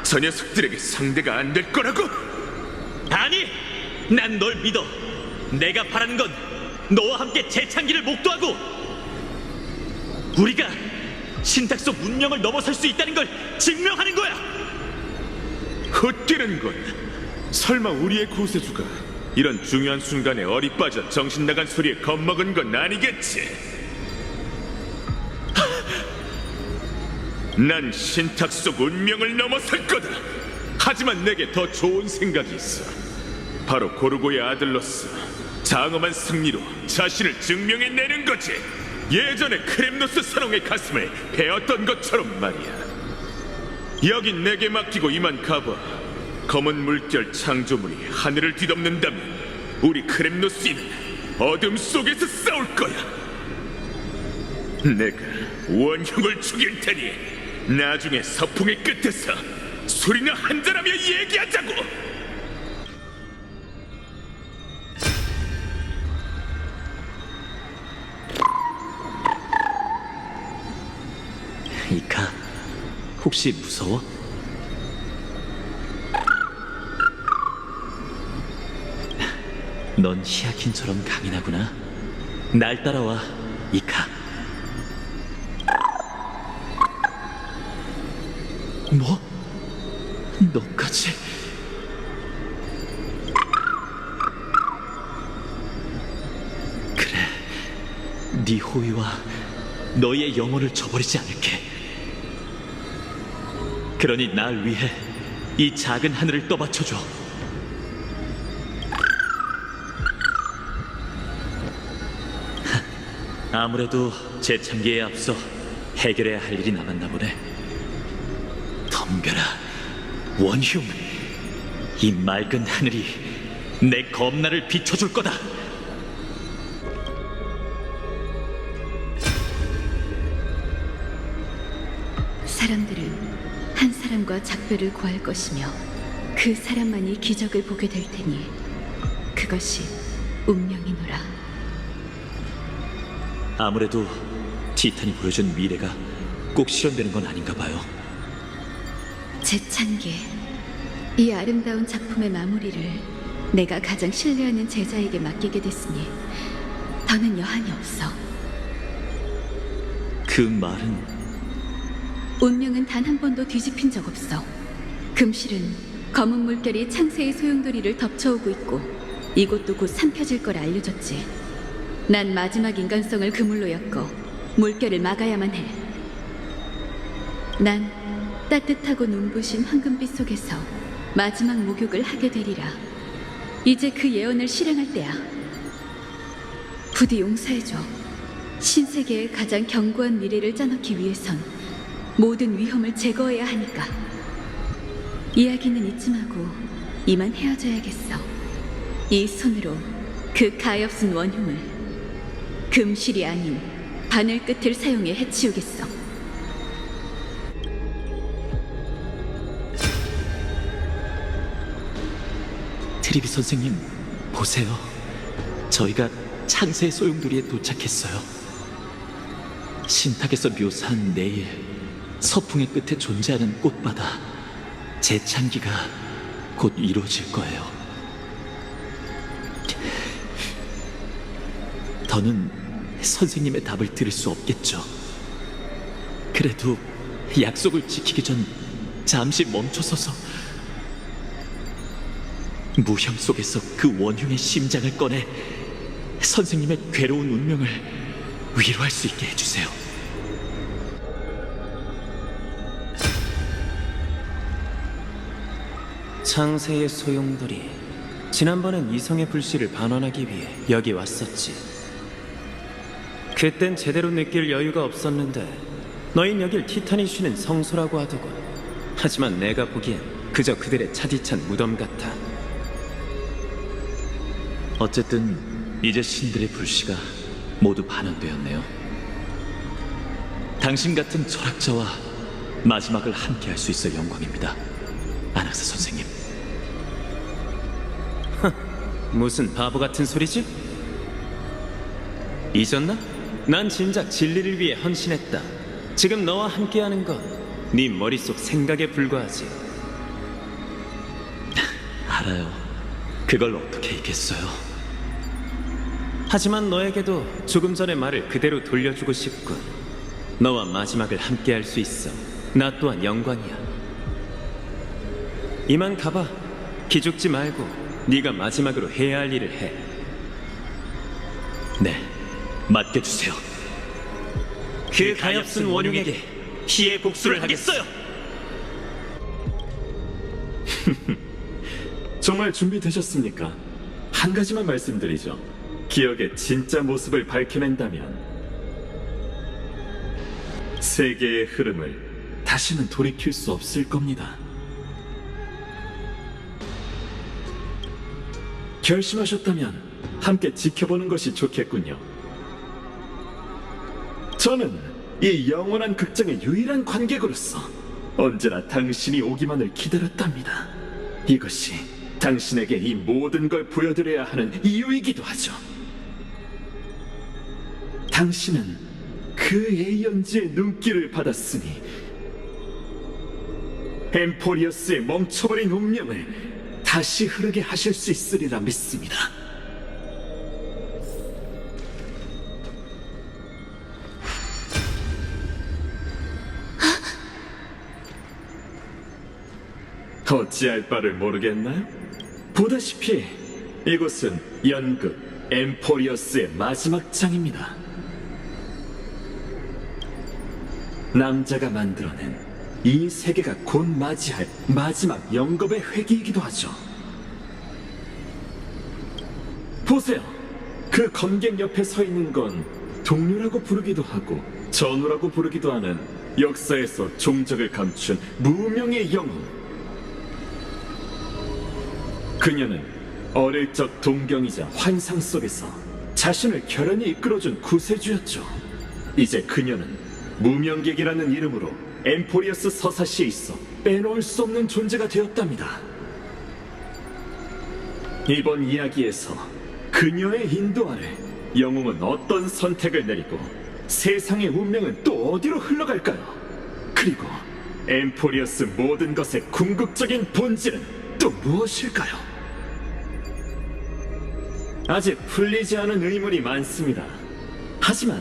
저 녀석들에게 상대가 안 될 거라고? 아니! 난 널 믿어. 내가 바라는 건 너와 함께 재창기를 목도하고 우리가 신탁속 문명을 넘어설 수 있다는 걸 증명하는 거야. 헛되는 건 설마 우리의 구세주가 이런 중요한 순간에 어리 빠져 정신 나간 소리에 겁먹은 건 아니겠지? 난 신탁 속 운명을 넘어설 거다. 하지만 내게 더 좋은 생각이 있어. 바로 고르고의 아들로서 장엄한 승리로 자신을 증명해내는 거지. 예전에 크렘노스 선왕의 가슴을 베었던 것처럼 말이야. 여긴 내게 맡기고 이만 가봐. 검은 물결 창조물이 하늘을 뒤덮는다면 우리 크렘노스인은 어둠 속에서 싸울 거야. 내가 원흉을 죽일 테니 나중에 서풍의 끝에서 술이나 한잔하며 얘기하자고. 이카, 혹시 무서워? 넌 히아킨처럼 강인하구나. 날 따라와, 이카. 뭐? 너까지? 그래, 네 호의와 너의 영혼을 저버리지 않을게. 그러니 날 위해 이 작은 하늘을 떠받쳐줘. 아무래도 재참기에 앞서 해결해야 할 일이 남았나 보네. 덤벼라, 원흉. 이 맑은 하늘이 내 검날을 비춰줄 거다. 사람들은 한 사람과 작별을 구할 것이며 그 사람만이 기적을 보게 될 테니 그것이 운명이노라. 아무래도 티탄이 보여준 미래가 꼭 실현되는 건 아닌가 봐요. 재창기, 이 아름다운 작품의 마무리를 내가 가장 신뢰하는 제자에게 맡기게 됐으니 더는 여한이 없어. 그 말은 운명은 단 한 번도 뒤집힌 적 없어. 금실은 검은 물결이 창세의 소용돌이를 덮쳐오고 있고 이곳도 곧 삼켜질 걸 알려줬지. 난 마지막 인간성을 그물로 엮어 물결을 막아야만 해. 난 따뜻하고 눈부신 황금빛 속에서 마지막 목욕을 하게 되리라. 이제 그 예언을 실행할 때야. 부디 용서해줘. 신세계의 가장 견고한 미래를 짜놓기 위해선 모든 위험을 제거해야 하니까. 이야기는 이쯤 하고 이만 헤어져야겠어. 이 손으로 그 가엾은 원흉을 금실이 아닌 바늘 끝을 사용해 해치우겠어. 트리비 선생님, 보세요. 저희가 창세의 소용돌이에 도착했어요. 신탁에서 묘사한 내일, 서풍의 끝에 존재하는 꽃바다, 재창기가 곧 이루어질 거예요. 더는 선생님의 답을 들을 수 없겠죠. 그래도 약속을 지키기 전 잠시 멈춰서서 무형 속에서 그 원흉의 심장을 꺼내 선생님의 괴로운 운명을 위로할 수 있게 해주세요. 창세의 소용돌이, 지난번엔 이성의 불씨를 반환하기 위해 여기 왔었지. 그땐 제대로 느낄 여유가 없었는데 너흰 여길 티탄이 쉬는 성소라고 하더군. 하지만 내가 보기엔 그저 그들의 차디찬 무덤 같아. 어쨌든 이제 신들의 불씨가 모두 반환되었네요. 당신 같은 철학자와 마지막을 함께할 수 있어 영광입니다, 아낙사 선생님. 무슨 바보 같은 소리지? 잊었나? 난 진작 진리를 위해 헌신했다. 지금 너와 함께하는 건 네 머릿속 생각에 불과하지. 알아요. 그걸 어떻게 잊겠어요. 하지만 너에게도 조금 전의 말을 그대로 돌려주고 싶군. 너와 마지막을 함께할 수 있어 나 또한 영광이야. 이만 가봐. 기죽지 말고 네가 마지막으로 해야 할 일을 해. 네, 맡겨주세요. 그 가엾은 원흉에게 피해 복수를 하겠어요. 정말 준비되셨습니까? 한 가지만 말씀드리죠. 기억의 진짜 모습을 밝혀낸다면 세계의 흐름을 다시는 돌이킬 수 없을 겁니다. 결심하셨다면 함께 지켜보는 것이 좋겠군요. 저는 이 영원한 극장의 유일한 관객으로서 언제나 당신이 오기만을 기다렸답니다. 이것이 당신에게 이 모든 걸 보여드려야 하는 이유이기도 하죠. 당신은 그 에이언즈의 눈길을 받았으니 엠포리어스의 멈춰버린 운명을 다시 흐르게 하실 수 있으리라 믿습니다. 어찌할 바를 모르겠나요? 보다시피 이곳은 연극 엠포리어스의 마지막 장입니다. 남자가 만들어낸 이 세계가 곧 맞이할 마지막 영겁의 회기이기도 하죠. 보세요. 그 검객 옆에 서 있는 건 동료라고 부르기도 하고 전우라고 부르기도 하는 역사에서 종적을 감춘 무명의 영웅. 그녀는 어릴 적 동경이자 환상 속에서 자신을 결연히 이끌어준 구세주였죠. 이제 그녀는 무명객이라는 이름으로 엠포리어스 서사시에 있어 빼놓을 수 없는 존재가 되었답니다. 이번 이야기에서 그녀의 인도 아래 영웅은 어떤 선택을 내리고 세상의 운명은 또 어디로 흘러갈까요? 그리고 엠포리어스 모든 것의 궁극적인 본질은 또 무엇일까요? 아직 풀리지 않은 의문이 많습니다. 하지만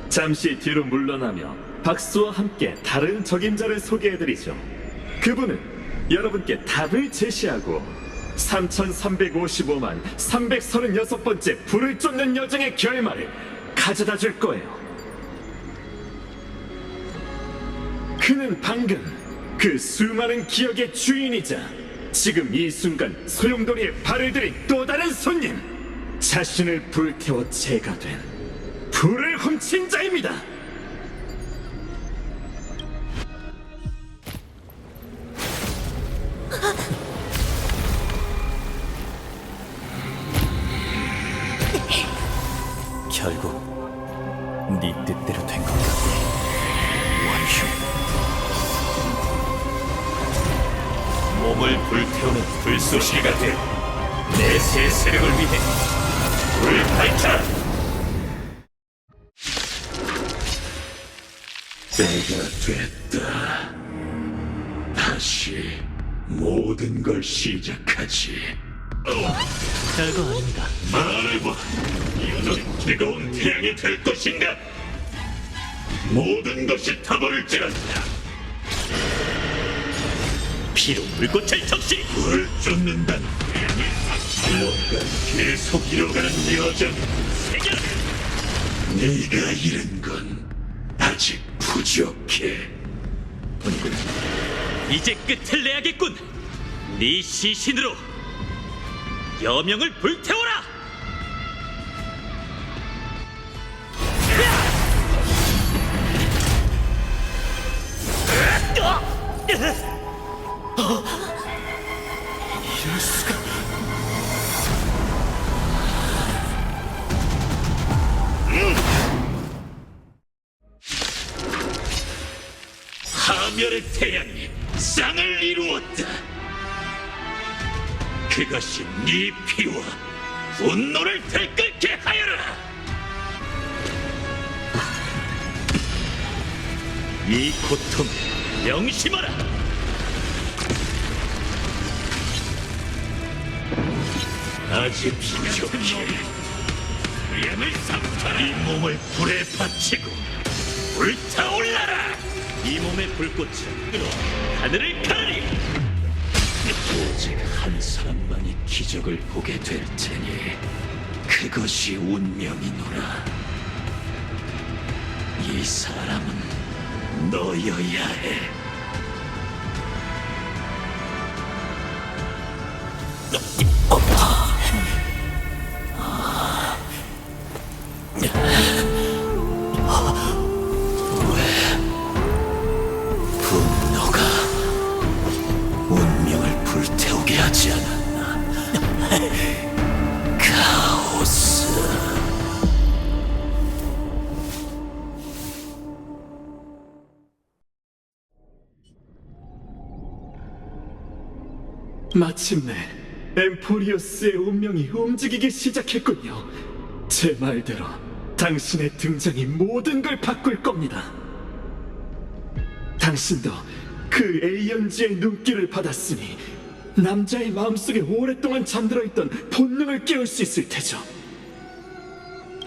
잠시 뒤로 물러나며 박수와 함께 다른 적임자를 소개해드리죠. 그분은 여러분께 답을 제시하고 3,355만 336번째 불을 쫓는 여정의 결말을 가져다 줄 거예요. 그는 방금 그 수많은 기억의 주인이자 지금 이 순간 소용돌이에 발을 들인 또 다른 손님, 자신을 불태워 재가 된 불을 훔친 자입니다. 결국 네 뜻대로 된 건가? 원흉. 몸을 불태우는 불쏘시개가 돼 내 새 세력을 위해 불을 밝혀라. 때가 됐다. 다시 모든 걸 시작하지. 별거 아닙니다. 말해봐. 이것은 뜨거운 태양이 될 것인가? 모든 것이 타버릴지란다. 피로 불꽃을 적시. 불을 쫓는다는 뭔가 계속 이어가는 여정. 네가 잃은 건 아직 부족해. 이제 끝을 내야겠군. 네 시신으로 여명을 불태워라. 이럴 수가. 하멸의 태양이 쌍을 이루었다. 그것이 네 피와 분노를 들끓게 하여라. 이 고통을 명심하라. 아직 부족해. 양을 삼켜라. 이 몸을 불에 바치고 불타올라라. 이 몸의 불꽃은 끓어 하늘을 가르리. 오직 한 사람만이 기적을 보게 될 테니 그것이 운명이노라. 이 사람은 너여야 해. 분노가 운명을 불태우게 하지 않았나? 카오스. 마침내 엠포리오스의 운명이 움직이기 시작했군요. 제 말대로 당신의 등장이 모든 걸 바꿀 겁니다. 당신도 그 에이언즈의 눈길을 받았으니 남자의 마음속에 오랫동안 잠들어 있던 본능을 깨울 수 있을 테죠.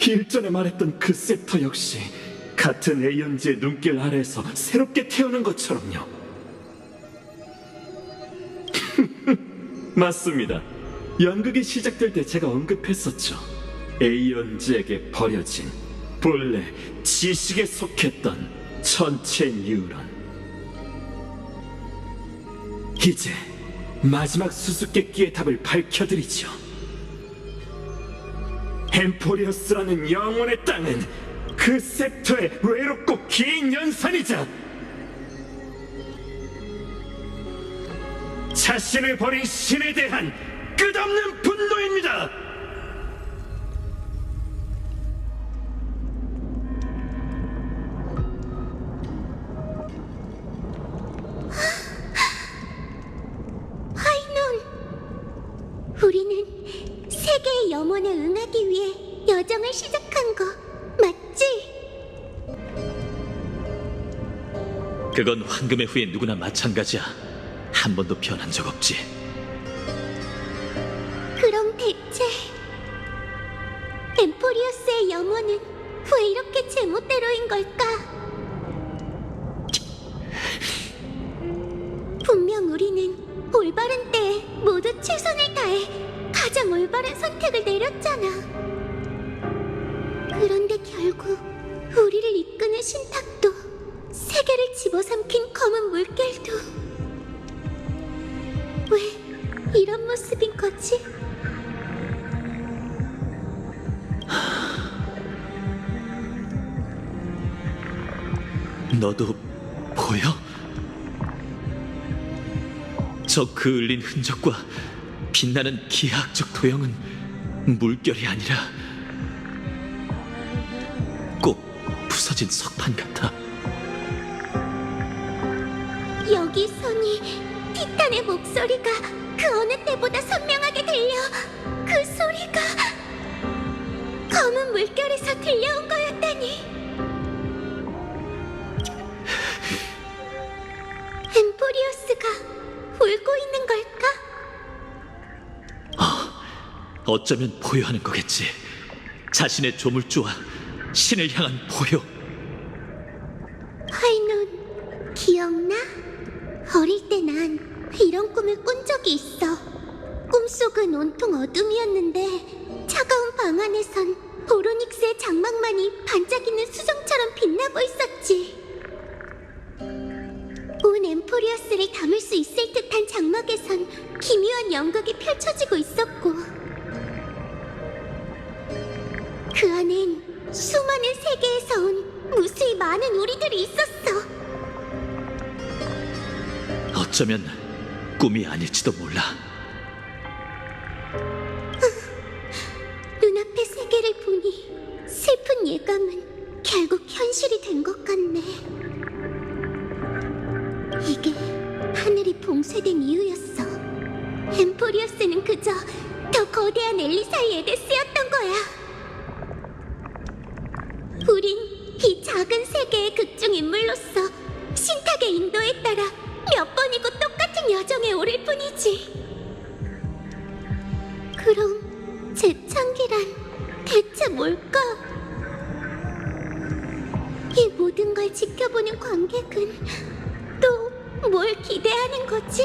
일전에 말했던 그 셉터 역시 같은 에이언즈의 눈길 아래에서 새롭게 태어난 것처럼요. 맞습니다. 연극이 시작될 때 제가 언급했었죠. 에이언즈에게 버려진 본래 지식에 속했던 전체 뉴런. 이제 마지막 수수께끼의 답을 밝혀드리죠. 엠포리어스라는 영혼의 땅은 그 셉터의 외롭고 긴 연산이자 자신을 버린 신에 대한 끝없는 분노입니다. 우리는 세계의 염원에 응하기 위해 여정을 시작한 거 맞지? 그건 황금의 후예 누구나 마찬가지야. 한 번도 변한 적 없지. 그럼 대체 엠포리어스의 염원은 왜 이렇게 제멋대로인 걸까? 분명 우리는 올바른 때에 모두 최선을 다해 가장 올바른 선택을 내렸잖아. 그런데 결국 우리를 이끄는 신탁도 세계를 집어삼킨 검은 물결도 왜 이런 모습인 거지? 너도 보여? 저 그을린 흔적과 빛나는 기하학적 도형은 물결이 아니라 꼭 부서진 석판 같아. 여기서니 티탄의 목소리가 그 어느 때보다 선명하게 들려. 그 소리가 검은 물결에서 들려온 거였다니. 엠포리오스가 울고 있는 걸까? 어쩌면 포효하는 거겠지. 자신의 조물주와 신을 향한 포효. 파이논, 기억나? 어릴 때 난 이런 꿈을 꾼 적이 있어. 꿈속은 온통 어둠이었는데 차가운 방 안에선 보로닉스의 장막만이 반짝이는 수정처럼 빛나고 있었지. 온 엠포리어스를 담을 수 있을 듯한 장막에선 기묘한 연극이 펼쳐지고 있었고, 그 안엔 수많은 세계에서 온 무수히 많은 우리들이 있었어. 어쩌면 꿈이 아닐지도 몰라. 눈앞의 세계를 보니 슬픈 예감은 결국 현실이 된 것 같네. 이게 하늘이 봉쇄된 이유였어. 엠포리어스는 그저 더 거대한 엘리사의 에데스였던 거야. 우린 이 작은 세계의 극중 인물로서 신탁의 인도에 따라 몇 번이고 똑같은 여정에 오를 뿐이지. 그럼 재창기란 대체 뭘까? 이 모든 걸 지켜보는 관객은 또 뭘 기대하는 거지?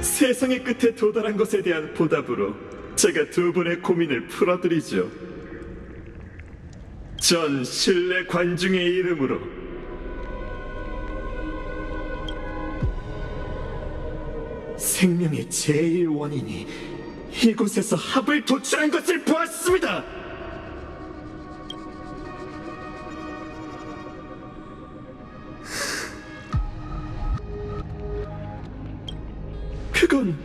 세상의 끝에 도달한 것에 대한 보답으로 제가 두 분의 고민을 풀어드리죠. 전 신뢰 관중의 이름으로 생명의 제일 원인이 이곳에서 합을 도출한 것을 보았습니다. 그건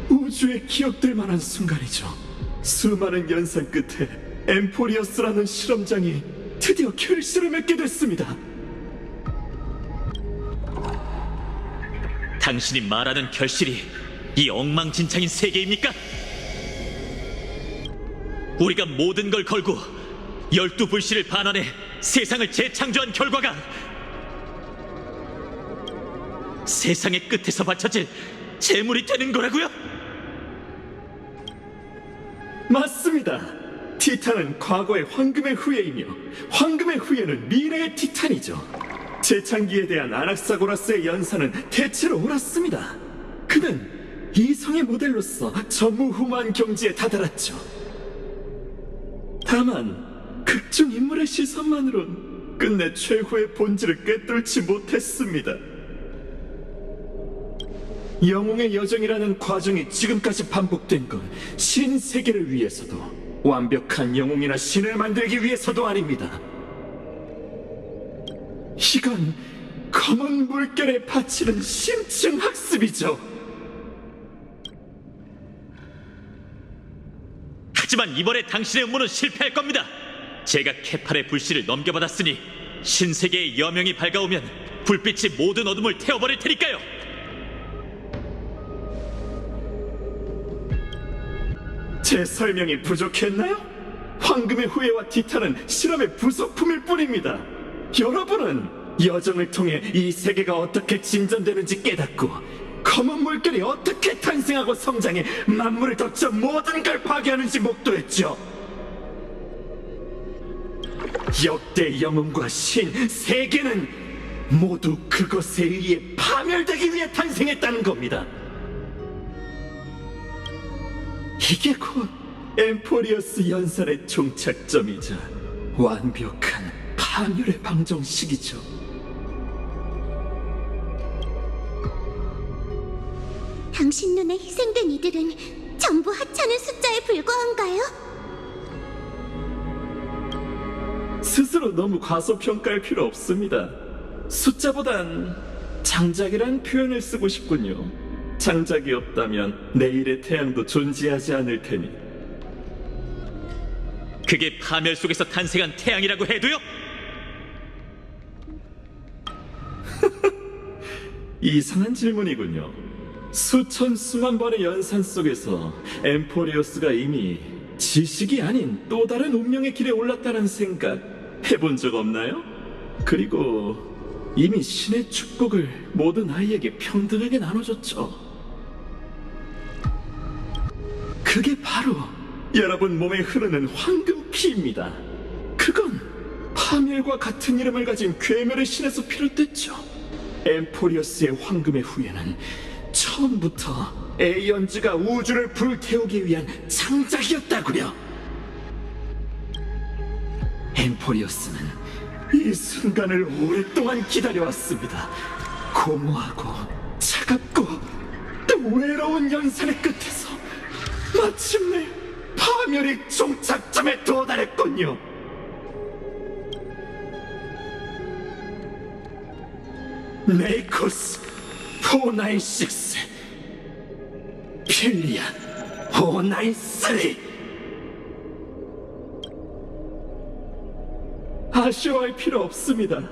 우주에 기억될 만한 순간이죠. 수많은 연산 끝에 엠포리어스라는 실험장이 드디어 결실을 맺게 됐습니다. 당신이 말하는 결실이 이 엉망진창인 세계입니까? 우리가 모든 걸 걸고 12불씨를 반환해 세상을 재창조한 결과가 세상의 끝에서 바쳐질 재물이 되는 거라고요? 맞습니다. 티탄은 과거의 황금의 후예이며 황금의 후예는 미래의 티탄이죠. 재창기에 대한 아낙사고라스의 연산은 대체로 옳았습니다. 그는 이성의 모델로서 전무후무한 경지에 다다랐죠. 다만 극중 인물의 시선만으론 끝내 최후의 본질을 꿰뚫지 못했습니다. 영웅의 여정이라는 과정이 지금까지 반복된 건 신세계를 위해서도 완벽한 영웅이나 신을 만들기 위해서도 아닙니다. 이건 검은 물결에 바치는 심층 학습이죠. 하지만 이번에 당신의 음모는 실패할 겁니다. 제가 케팔의 불씨를 넘겨받았으니 신세계의 여명이 밝아오면 불빛이 모든 어둠을 태워버릴 테니까요. 제 설명이 부족했나요? 황금의 후예와 티탄은 실험의 부속품일 뿐입니다. 여러분은 여정을 통해 이 세계가 어떻게 진전되는지 깨닫고 검은 물결이 어떻게 탄생하고 성장해 만물을 덮쳐 모든 걸 파괴하는지 목도했죠. 역대 영웅과 신, 세계는 모두 그것에 의해 파멸되기 위해 탄생했다는 겁니다. 이게 곧 엠포리어스 연산의 종착점이자 완벽한 파멸의 방정식이죠. 당신 눈에 희생된 이들은 전부 하찮은 숫자에 불과한가요? 스스로 너무 과소평가할 필요 없습니다. 숫자보단 장작이란 표현을 쓰고 싶군요. 장작이 없다면 내일의 태양도 존재하지 않을 테니. 그게 파멸 속에서 탄생한 태양이라고 해도요? 이상한 질문이군요. 수천 수만 번의 연산 속에서 엠포리오스가 이미 지식이 아닌 또 다른 운명의 길에 올랐다는 생각 해본 적 없나요? 그리고 이미 신의 축복을 모든 아이에게 평등하게 나눠줬죠. 그게 바로 여러분 몸에 흐르는 황금피입니다. 그건 파멸과 같은 이름을 가진 괴멸의 신에서 비롯됐죠. 엠포리어스의 황금의 후예는 처음부터 에이언즈가 우주를 불태우기 위한 장작이었다고요. 엠포리어스는 이 순간을 오랫동안 기다려왔습니다. 공허하고 차갑고 또 외로운 연산의 끝에서 마침내 파멸의 종착점에 도달했군요. 네이코스 496 필리아 493. 아쉬워할 필요 없습니다.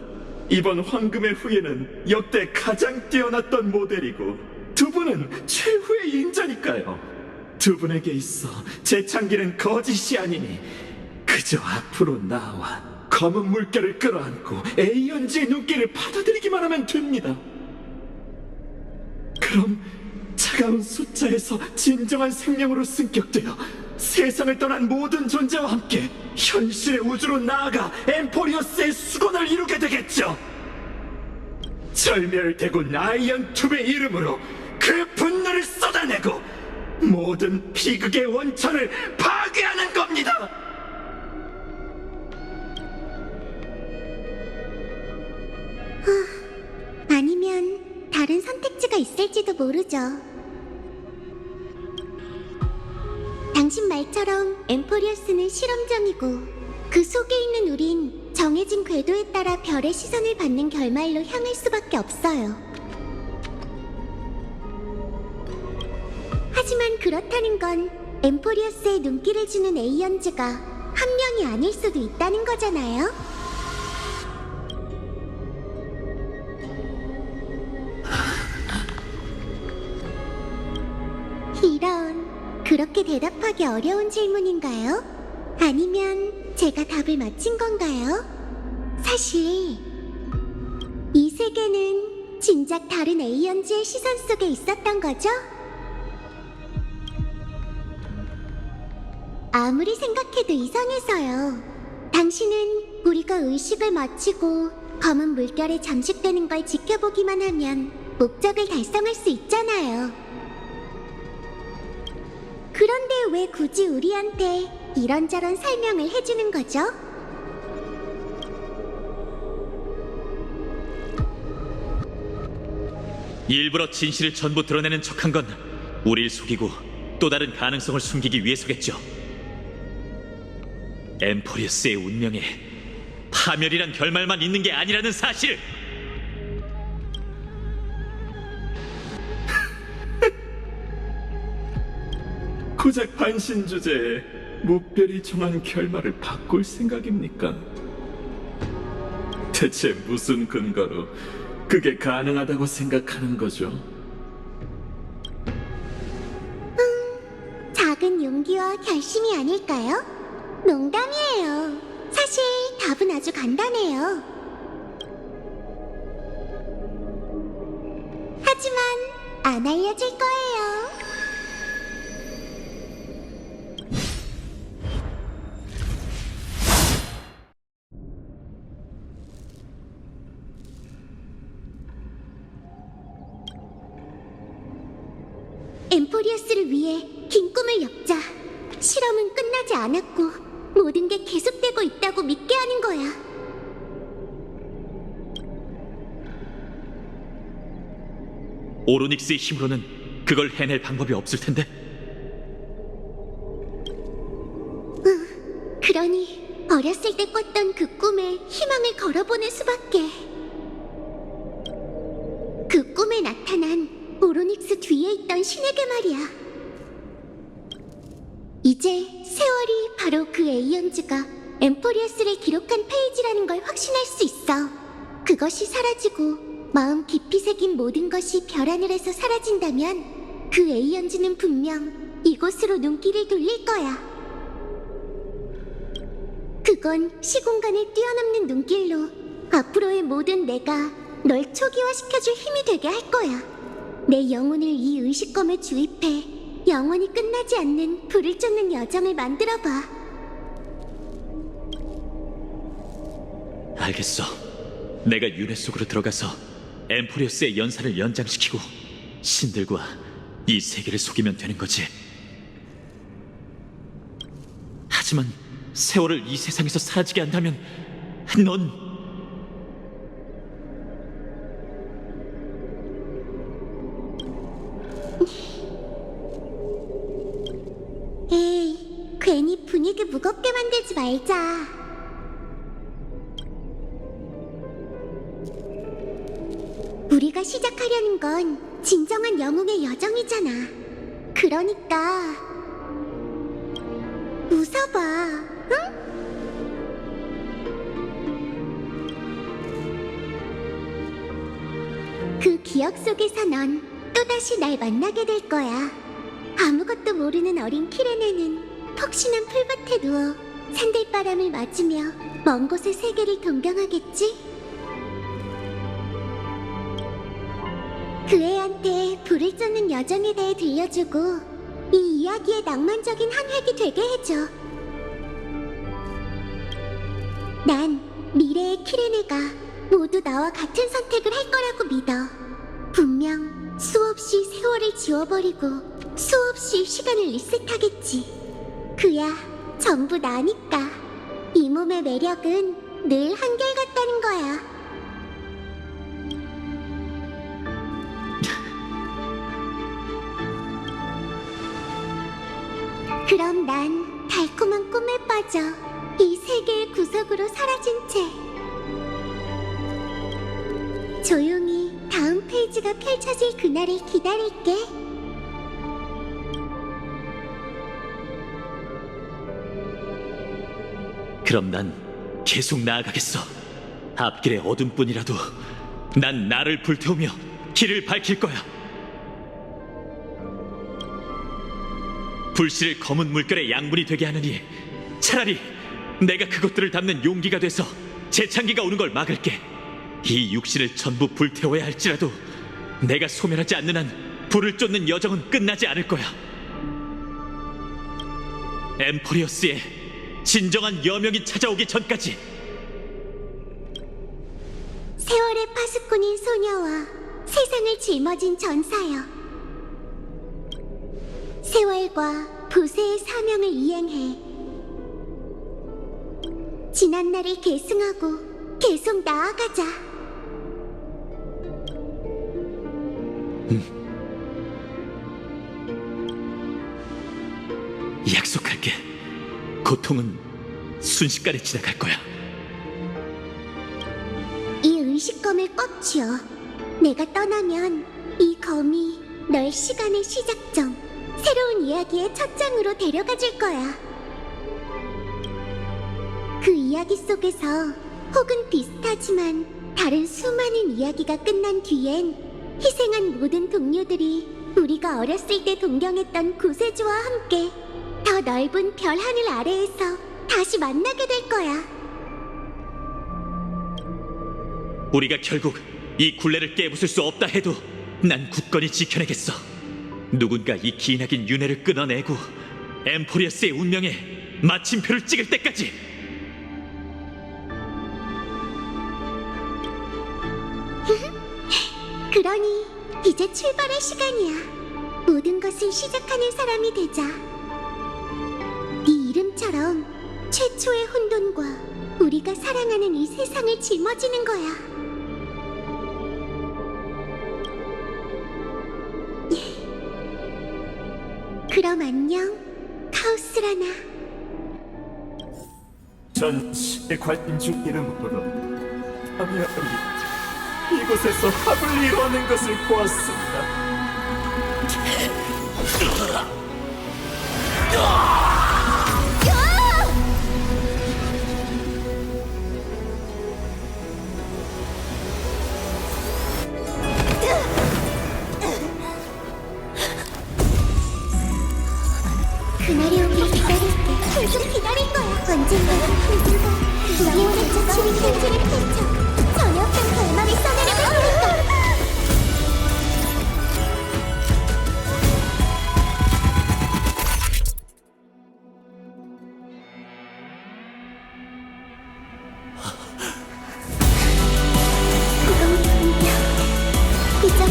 이번 황금의 후예는 역대 가장 뛰어났던 모델이고 두 분은 최후의 인자니까요. 두 분에게 있어 재창기는 거짓이 아니니 그저 앞으로 나와 검은 물결을 끌어안고 에이언즈의 눈길을 받아들이기만 하면 됩니다. 그럼 차가운 숫자에서 진정한 생명으로 승격되어 세상을 떠난 모든 존재와 함께 현실의 우주로 나아가 엠포리어스의 수건을 이루게 되겠죠. 절멸대군 아이언 툼의 이름으로 그 분노를 쏟아내고 모든 비극의 원천을 파괴하는 겁니다. 아니면 다른 선택지가 있을지도 모르죠. 당신 말처럼 엠포리어스는 실험정이고 그 속에 있는 우린 정해진 궤도에 따라 별의 시선을 받는 결말로 향할 수밖에 없어요. 하지만 그렇다는 건 엠포리어스의 눈길을 주는 에이언즈가 한 명이 아닐 수도 있다는 거잖아요. 이런, 그렇게 대답하기 어려운 질문인가요? 아니면 제가 답을 맞힌 건가요? 사실 이 세계는 진작 다른 에이언즈의 시선 속에 있었던 거죠? 아무리 생각해도 이상해서요. 당신은 우리가 의식을 마치고 검은 물결에 잠식되는 걸 지켜보기만 하면 목적을 달성할 수 있잖아요. 그런데 왜 굳이 우리한테 이런저런 설명을 해주는 거죠? 일부러 진실을 전부 드러내는 척한 건 우릴 속이고 또 다른 가능성을 숨기기 위해서겠죠. 엠포리어스의 운명에 파멸이란 결말만 있는 게 아니라는 사실. 고작 반신 주제에 무별이 정한 결말을 바꿀 생각입니까? 대체 무슨 근거로 그게 가능하다고 생각하는 거죠? 작은 용기와 결심이 아닐까요? 농담이에요. 사실 답은 아주 간단해요. 하지만 안 알려줄 거예요. 엠포리어스를 위해 긴 꿈을 엮자. 실험은 끝나지 않았고 모든 게 계속되고 있다고 믿게 하는 거야. 오로닉스의 힘으로는 그걸 해낼 방법이 없을 텐데. 그러니 어렸을 때 꿨던 그 꿈에 희망을 걸어보는 수밖에. 그 꿈에 나타난 오로닉스 뒤에 있던 신에게 말이야. 이제 세월이 바로 그 에이언즈가 엠포리어스를 기록한 페이지라는 걸 확신할 수 있어. 그것이 사라지고 마음 깊이 새긴 모든 것이 별 하늘에서 사라진다면 그 에이언즈는 분명 이곳으로 눈길을 돌릴 거야. 그건 시공간을 뛰어넘는 눈길로 앞으로의 모든 내가 널 초기화시켜줄 힘이 되게 할 거야. 내 영혼을 이 의식검에 주입해 영원히 끝나지 않는 불을 쫓는 여정을 만들어봐. 알겠어. 내가 윤회 속으로 들어가서 엠포리어스의 연산을 연장시키고 신들과 이 세계를 속이면 되는 거지. 하지만 세월을 이 세상에서 사라지게 한다면 넌 에이, 괜히 분위기 무겁게 만들지 말자. 우리가 시작하려는 건 진정한 영웅의 여정이잖아. 그러니까 웃어봐, 응? 그 기억 속에서 넌 또다시 날 만나게 될 거야. 아무것도 모르는 어린 키레네는 폭신한 풀밭에 누워 산들바람을 맞으며 먼 곳의 세계를 동경하겠지? 그 애한테 불을 쫓는 여정에 대해 들려주고 이 이야기의 낭만적인 한 획이 되게 해줘. 난 미래의 키레네가 모두 나와 같은 선택을 할 거라고 믿어. 분명 수없이 세월을 지워버리고 수없이 시간을 리셋하겠지. 그야 전부 나니까. 이 몸의 매력은 늘 한결같다는 거야. 그럼 난 달콤한 꿈에 빠져 이 세계의 구석으로 사라진 채 조용히 다음 페이지가 펼쳐질 그날을 기다릴게. 그럼 난 계속 나아가겠어. 앞길의 어둠뿐이라도 난 나를 불태우며 길을 밝힐 거야. 불씨를 검은 물결의 양분이 되게 하느니 차라리 내가 그것들을 담는 용기가 돼서 재창기가 오는 걸 막을게. 이 육신을 전부 불태워야 할지라도 내가 소멸하지 않는 한 불을 쫓는 여정은 끝나지 않을 거야. 엠포리어스의 진정한 여명이 찾아오기 전까지. 세월의 파수꾼인 소녀와 세상을 짊어진 전사여, 세월과 부세의 사명을 이행해 지난날을 계승하고 계속 나아가자. 약속할게. 고통은 순식간에 지나갈 거야. 이 의식검을 꽉 쥐어. 내가 떠나면 이 검이 널 시간의 시작점, 새로운 이야기의 첫 장으로 데려가 줄 거야. 그 이야기 속에서 혹은 비슷하지만 다른 수많은 이야기가 끝난 뒤엔 희생한 모든 동료들이 우리가 어렸을 때 동경했던 구세주와 함께 더 넓은 별 하늘 아래에서 다시 만나게 될 거야. 우리가 결국 이 굴레를 깨부술 수 없다 해도 난 굳건히 지켜내겠어. 누군가 이 기나긴 윤회를 끊어내고 엠포리어스의 운명에 마침표를 찍을 때까지. 그러니 이제 출발할 시간이야. 모든 것을 시작하는 사람이 되자. 네 이름처럼 최초의 혼돈과 우리가 사랑하는 이 세상을 짊어지는 거야. 그럼 안녕, 카오스라나. 전시의 관중 이름으로 하며 이곳에서 합을 이루어낸 것을 보았습니다.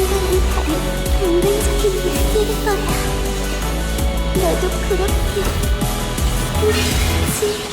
이 답이 인간적인 이야기일 거야. 나도 그렇게 그렇지.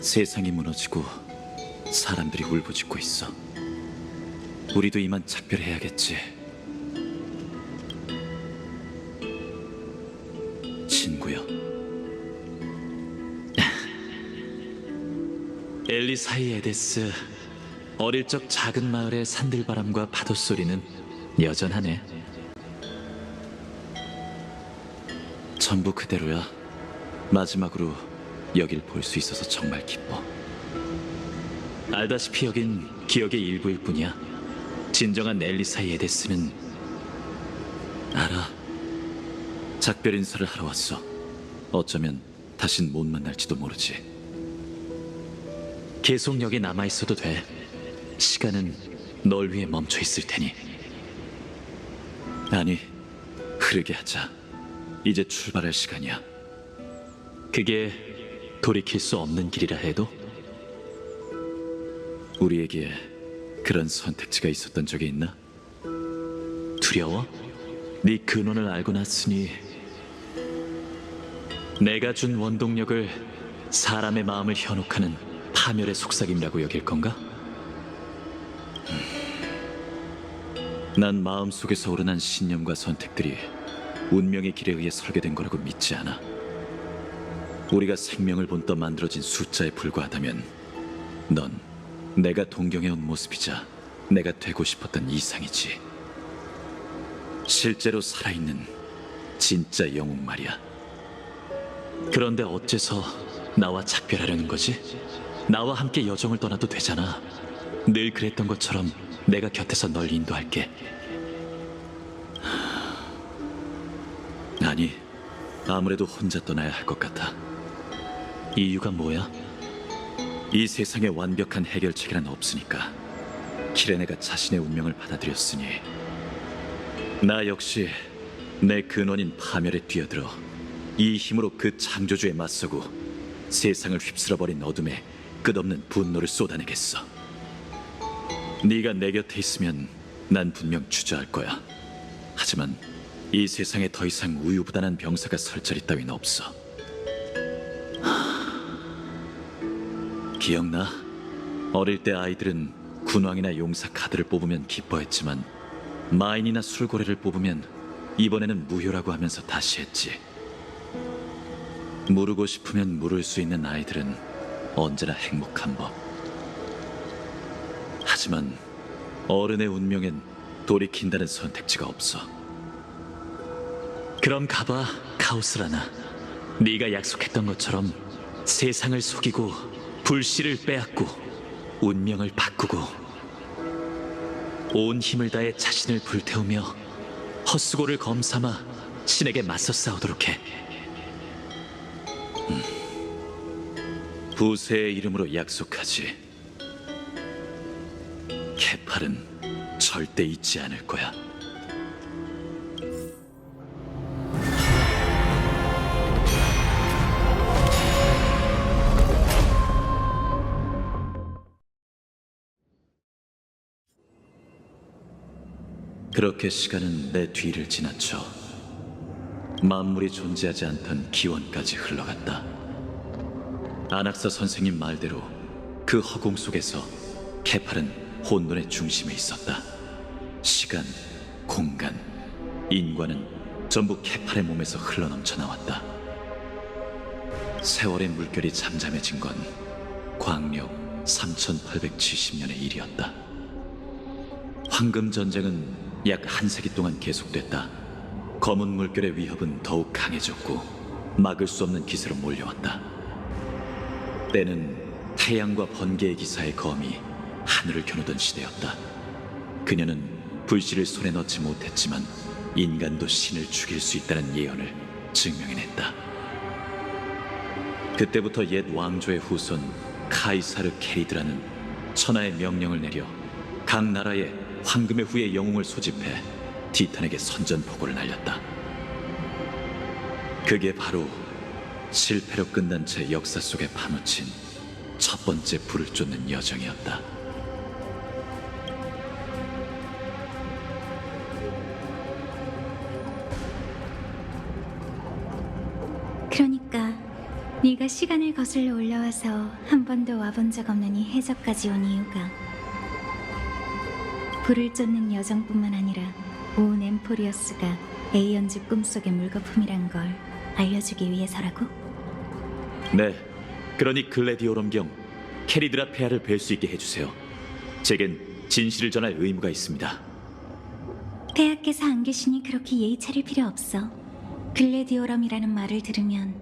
세상이 무너지고 사람들이 울부짖고 있어. 우리도 이만 작별해야겠지. 친구여. 엘리사이 에데스. 어릴 적 작은 마을의 산들바람과 파도 소리는 여전하네. 전부 그대로야. 마지막으로 여길 볼 수 있어서 정말 기뻐. 알다시피 여긴 기억의 일부일 뿐이야. 진정한 엘리사이 에데스는 알아. 작별 인사를 하러 왔어. 어쩌면 다신 못 만날지도 모르지. 계속 여기 남아있어도 돼. 시간은 널 위해 멈춰 있을 테니. 아니, 흐르게 하자. 이제 출발할 시간이야. 그게 돌이킬 수 없는 길이라 해도 우리에게 그런 선택지가 있었던 적이 있나? 두려워? 네 근원을 알고 났으니 내가 준 원동력을 사람의 마음을 현혹하는 파멸의 속삭임이라고 여길 건가? 난 마음속에서 오르난 신념과 선택들이 운명의 길에 의해 설계된 거라고 믿지 않아. 우리가 생명을 본떠 만들어진 숫자에 불과하다면 넌 내가 동경해온 모습이자 내가 되고 싶었던 이상이지. 실제로 살아있는 진짜 영웅 말이야. 그런데 어째서 나와 작별하려는 거지? 나와 함께 여정을 떠나도 되잖아. 늘 그랬던 것처럼 내가 곁에서 널 인도할게. 아니, 아무래도 혼자 떠나야 할 것 같아. 이유가 뭐야? 이 세상에 완벽한 해결책이란 없으니까. 키레네가 자신의 운명을 받아들였으니 나 역시 내 근원인 파멸에 뛰어들어 이 힘으로 그 창조주에 맞서고 세상을 휩쓸어버린 어둠에 끝없는 분노를 쏟아내겠어. 네가 내 곁에 있으면 난 분명 주저할 거야. 하지만 이 세상에 더 이상 우유부단한 병사가 설 자리 따윈 없어. 기억나? 어릴 때 아이들은 군왕이나 용사 카드를 뽑으면 기뻐했지만 마인이나 술고래를 뽑으면 이번에는 무효라고 하면서 다시 했지. 물고 싶으면 물을 수 있는 아이들은 언제나 행복한 법. 하지만 어른의 운명엔 돌이킨다는 선택지가 없어. 그럼 가봐, 카오스라나. 네가 약속했던 것처럼 세상을 속이고 불씨를 빼앗고 운명을 바꾸고 온 힘을 다해 자신을 불태우며 헛수고를 검삼아 신에게 맞서 싸우도록 해. 부세의 이름으로 약속하지. 케팔은 절대 잊지 않을 거야. 그렇게 시간은 내 뒤를 지나쳐 만물이 존재하지 않던 기원까지 흘러갔다. 안악사 선생님 말대로 그 허공 속에서 케팔은 혼돈의 중심에 있었다. 시간, 공간, 인과는 전부 케팔의 몸에서 흘러넘쳐 나왔다. 세월의 물결이 잠잠해진 건 광력 3870년의 일이었다. 황금 전쟁은 약 한 세기 동안 계속됐다. 검은 물결의 위협은 더욱 강해졌고 막을 수 없는 기세로 몰려왔다. 때는 태양과 번개의 기사의 검이 하늘을 겨누던 시대였다. 그녀는 불씨를 손에 넣지 못했지만 인간도 신을 죽일 수 있다는 예언을 증명해냈다. 그때부터 옛 왕조의 후손 카이사르 케리드라는 천하의 명령을 내려 각 나라에 황금의 후예 영웅을 소집해 티탄에게 선전포고를 날렸다. 그게 바로 실패로 끝난 채 역사 속에 파묻힌 첫 번째 불을 쫓는 여정이었다. 그러니까 네가 시간을 거슬러 올라와서 한 번도 와본 적 없는 이 해적까지 온 이유가 불을 쫓는 여정뿐만 아니라 온 엠포리어스가 에이언즈 꿈속의 물거품이란 걸 알려주기 위해서라고? 네, 그러니 글래디오럼경 캐리드라 폐하를 뵐 수 있게 해주세요. 제겐 진실을 전할 의무가 있습니다. 폐하께서 안 계시니 그렇게 예의 차릴 필요 없어. 글래디오럼이라는 말을 들으면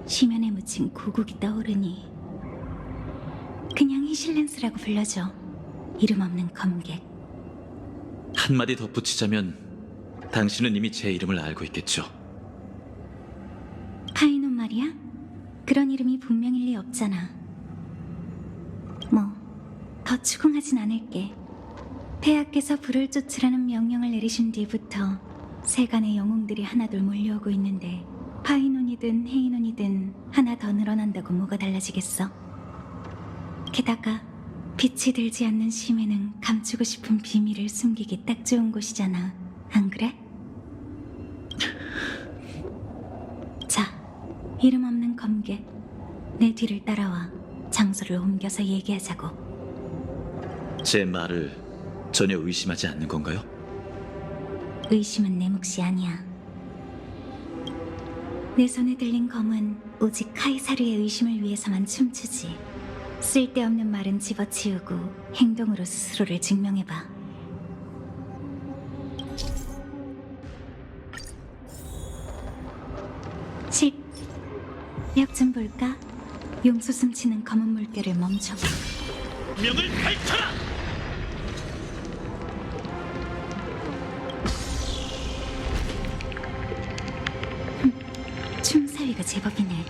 시면에 묻힌 고국이 떠오르니 그냥 히실렌스라고 불러줘. 이름 없는 검객. 한마디 덧붙이자면 당신은 이미 제 이름을 알고 있겠죠. 파이논 말이야? 그런 이름이 분명일 리 없잖아. 뭐, 더 추궁하진 않을게. 폐하께서 불을 쫓으라는 명령을 내리신 뒤부터 세간의 영웅들이 하나둘 몰려오고 있는데 파이논이든 헤이논이든 하나 더 늘어난다고 뭐가 달라지겠어? 게다가 빛이 들지 않는 심해는 감추고 싶은 비밀을 숨기기 딱 좋은 곳이잖아. 안 그래? 자, 이름 없는 검객, 내 뒤를 따라와. 장소를 옮겨서 얘기하자고. 제 말을 전혀 의심하지 않는 건가요? 의심은 내 몫이 아니야. 내 손에 들린 검은 오직 카이사르의 의심을 위해서만 춤추지. 쓸데없는 말은 집어치우고 행동으로 스스로를 증명해봐. 몇 좀 볼까? 용솟음 치는 검은 물결을 멈춰봐. 명을 밝혀라! 춤사위가 제법이네.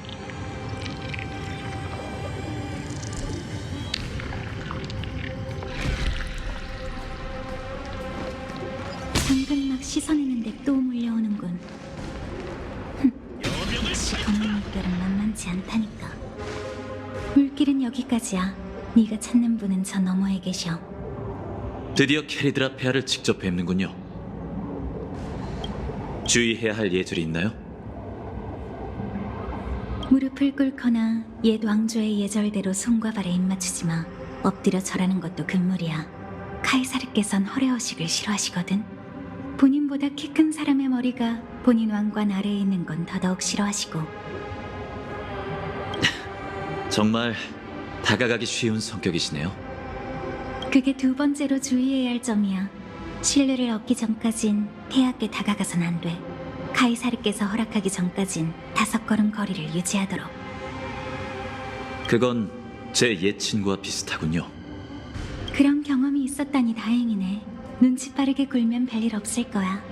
방금 막 씻어내는데 또 몰려오는군. 검은 물결은 만만치 않다니까. 물길은 여기까지야. 네가 찾는 분은 저 너머에 계셔. 드디어 캐리드라 폐하를 직접 뵙는군요. 주의해야 할 예절이 있나요? 무릎을 꿇거나 옛 왕조의 예절대로 손과 발에 입맞추지 마. 엎드려 절하는 것도 금물이야. 카이사르께선 허례허식을 싫어하시거든. 본인보다 키 큰 사람의 머리가 본인 왕관 아래에 있는 건 더더욱 싫어하시고. 정말 다가가기 쉬운 성격이시네요. 그게 두 번째로 주의해야 할 점이야. 신뢰를 얻기 전까진 폐하께 다가가선 안 돼. 카이사르께서 허락하기 전까진 5걸음 거리를 유지하도록. 그건 제 옛 친구와 비슷하군요. 그런 경험이 있었다니 다행이네. 눈치 빠르게 굴면 별일 없을 거야.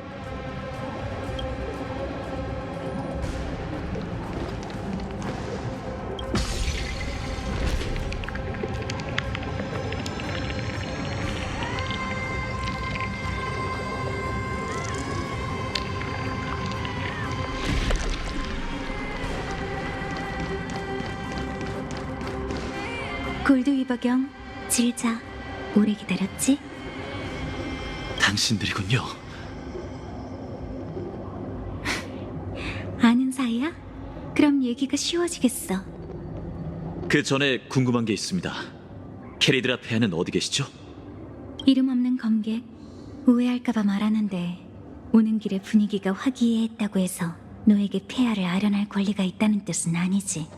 골드위버경, 질자. 오래 기다렸지? 당신들이군요. 아는 사이야? 그럼 얘기가 쉬워지겠어. 그 전에 궁금한 게 있습니다. 캐리드라 폐하는 어디 계시죠? 이름 없는 검객. 오해할까봐 말하는데 오는 길에 분위기가 화기애애했다고 해서 너에게 폐하를 아련할 권리가 있다는 뜻은 아니지.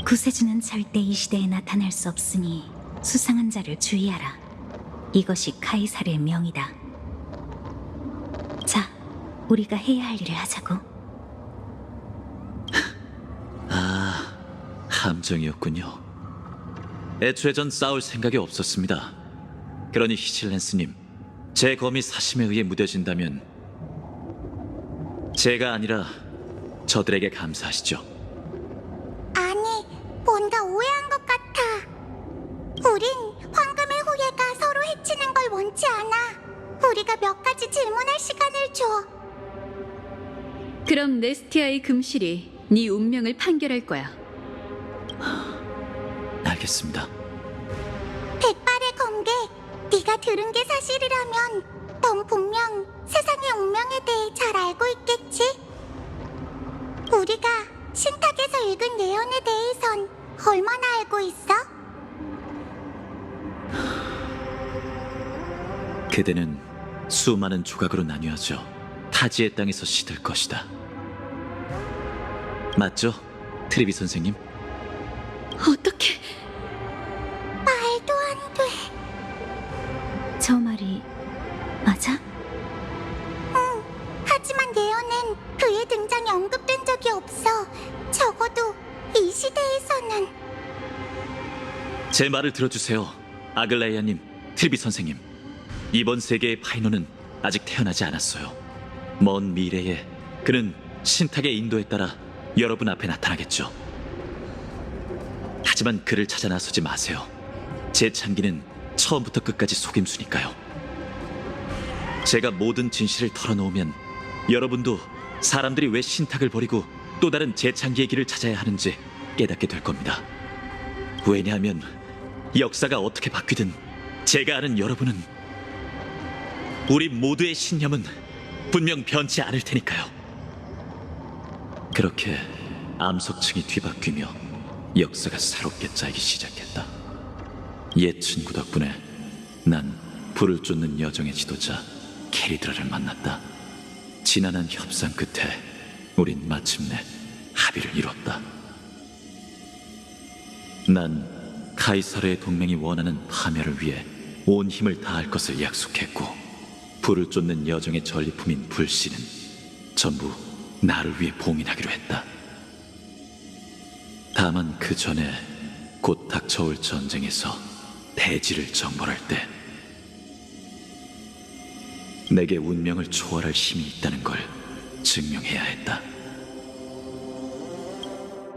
구세주는 절대 이 시대에 나타날 수 없으니 수상한 자를 주의하라. 이것이 카이사르의 명이다. 자, 우리가 해야 할 일을 하자고. 아, 함정이었군요. 애초에 전 싸울 생각이 없었습니다. 그러니 히실랜스님, 제 검이 사심에 의해 무뎌진다면 제가 아니라 저들에게 감사하시죠. 아니, 뭔가 오해한 것 같아. 우린 황금의 후예가 서로 해치는 걸 원치 않아. 우리가 몇 가지 질문할 시간을 줘. 그럼 네스티아의 금실이 네 운명을 판결할 거야. 알겠습니다. 백발의 검계, 네가 들은 게 사실이라면 넌 분명 세상의 운명에 대해 잘 알고 있겠지? 우리가 신탁에서 읽은 예언에 대해선 얼마나 알고 있어? 그대는 수많은 조각으로 나뉘어져 타지의 땅에서 시들 것이다. 맞죠, 트리비 선생님? 어떻게? 말도 안 돼. 저 말이 맞아? 응, 하지만 예언엔 그의 등장이 언급된 적이 없어. 적어도 이 시대에서는. 제 말을 들어주세요, 아글라이아님, 트리비 선생님. 이번 세계의 파이노는 아직 태어나지 않았어요. 먼 미래에 그는 신탁의 인도에 따라 여러분 앞에 나타나겠죠. 하지만 그를 찾아 나서지 마세요. 제 창기는 처음부터 끝까지 속임수니까요. 제가 모든 진실을 털어놓으면 여러분도 사람들이 왜 신탁을 버리고 또 다른 재창기의 길을 찾아야 하는지 깨닫게 될 겁니다. 왜냐하면 역사가 어떻게 바뀌든 제가 아는 여러분은, 우리 모두의 신념은 분명 변치 않을 테니까요. 그렇게 암석층이 뒤바뀌며 역사가 새롭게 짜이기 시작했다. 옛 친구 덕분에 난 불을 쫓는 여정의 지도자 캐리드라를 만났다. 지난한 협상 끝에 우린 마침내 합의를 이뤘다. 난 카이사르의 동맹이 원하는 파멸을 위해 온 힘을 다할 것을 약속했고, 불을 쫓는 여정의 전리품인 불씨는 전부 나를 위해 봉인하기로 했다. 다만 그 전에 곧 닥쳐올 전쟁에서 대지를 정벌할 때 내게 운명을 초월할 힘이 있다는 걸 증명해야 했다.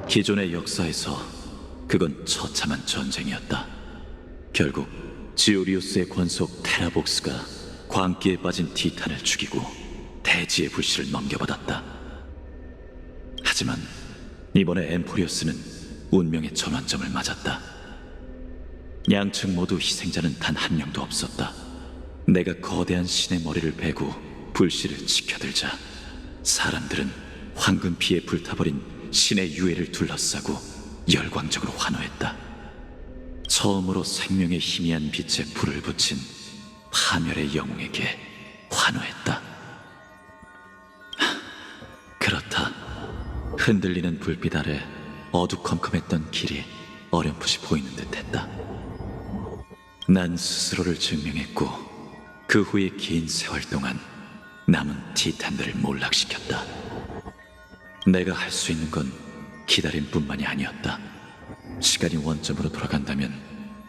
기존의 역사에서 그건 처참한 전쟁이었다. 결국 지오리우스의 권속 테라복스가 광기에 빠진 티탄을 죽이고 대지의 불씨를 넘겨받았다. 하지만 이번에 엠포리오스는 운명의 전환점을 맞았다. 양측 모두 희생자는 단 한 명도 없었다. 내가 거대한 신의 머리를 베고 불씨를 지켜들자 사람들은 황금피에 불타버린 신의 유해를 둘러싸고 열광적으로 환호했다. 처음으로 생명의 희미한 빛에 불을 붙인 파멸의 영웅에게 환호했다. 그렇다. 흔들리는 불빛 아래 어두컴컴했던 길이 어렴풋이 보이는 듯했다. 난 스스로를 증명했고 그 후에 긴 세월 동안 남은 티탄들을 몰락시켰다. 내가 할 수 있는 건 기다림뿐만이 아니었다. 시간이 원점으로 돌아간다면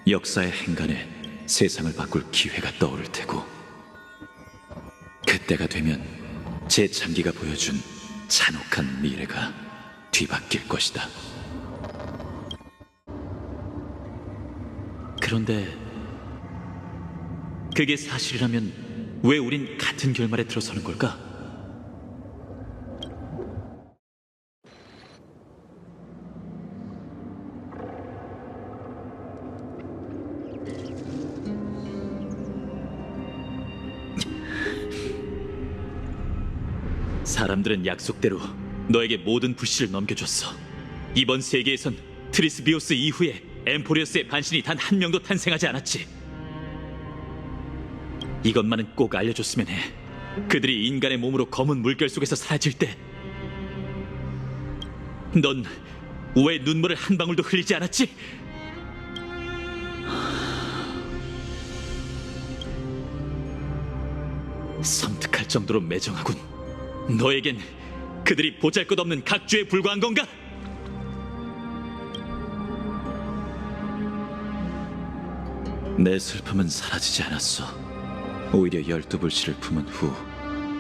역사의 행간에 세상을 바꿀 기회가 떠오를 테고, 그때가 되면 제 장기가 보여준 잔혹한 미래가 뒤바뀔 것이다. 그런데 그게 사실이라면 왜 우린 같은 결말에 들어서는 걸까? 사람들은 약속대로 너에게 모든 불씨를 넘겨줬어. 이번 세계에선 트리스비오스 이후에 엠포리오스의 반신이 단 한 명도 탄생하지 않았지. 이것만은 꼭 알려줬으면 해. 그들이 인간의 몸으로 검은 물결 속에서 사라질 때 넌 왜 눈물을 한 방울도 흘리지 않았지? 섬뜩할 정도로 매정하군. 너에겐 그들이 보잘것없는 각주에 불과한 건가? 내 슬픔은 사라지지 않았어. 오히려 12불씨를 품은 후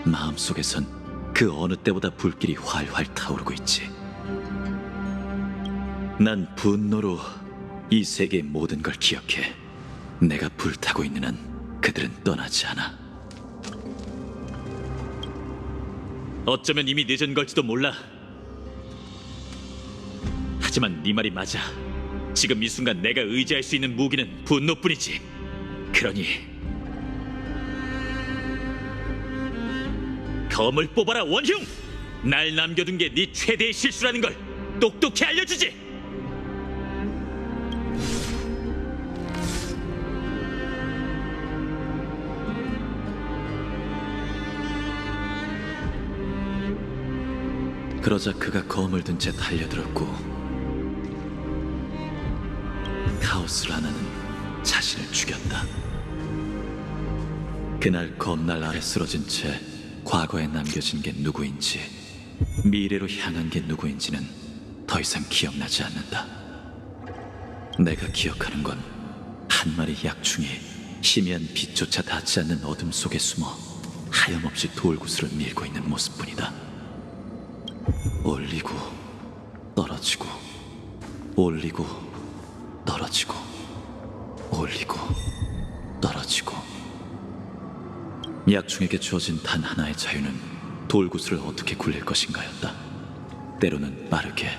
마음속에선 그 어느 때보다 불길이 활활 타오르고 있지. 난 분노로 이 세계의 모든 걸 기억해. 내가 불타고 있는 한 그들은 떠나지 않아. 어쩌면 이미 늦은 걸지도 몰라. 하지만 네 말이 맞아. 지금 이 순간 내가 의지할 수 있는 무기는 분노뿐이지. 그러니 검을 뽑아라, 원흉! 날 남겨둔 게 네 최대의 실수라는 걸 똑똑히 알려주지. 그러자 그가 검을 든 채 달려들었고 카오스라나는 자신을 죽였다. 그날 검날 아래 쓰러진 채 과거에 남겨진 게 누구인지, 미래로 향한 게 누구인지는 더 이상 기억나지 않는다. 내가 기억하는 건 한 마리 약충이 희미한 빛조차 닿지 않는 어둠 속에 숨어 하염없이 돌구슬을 밀고 있는 모습뿐이다. 올리고 떨어지고 올리고 떨어지고 올리고 떨어지고. 약충에게 주어진 단 하나의 자유는 돌구슬을 어떻게 굴릴 것인가였다. 때로는 빠르게,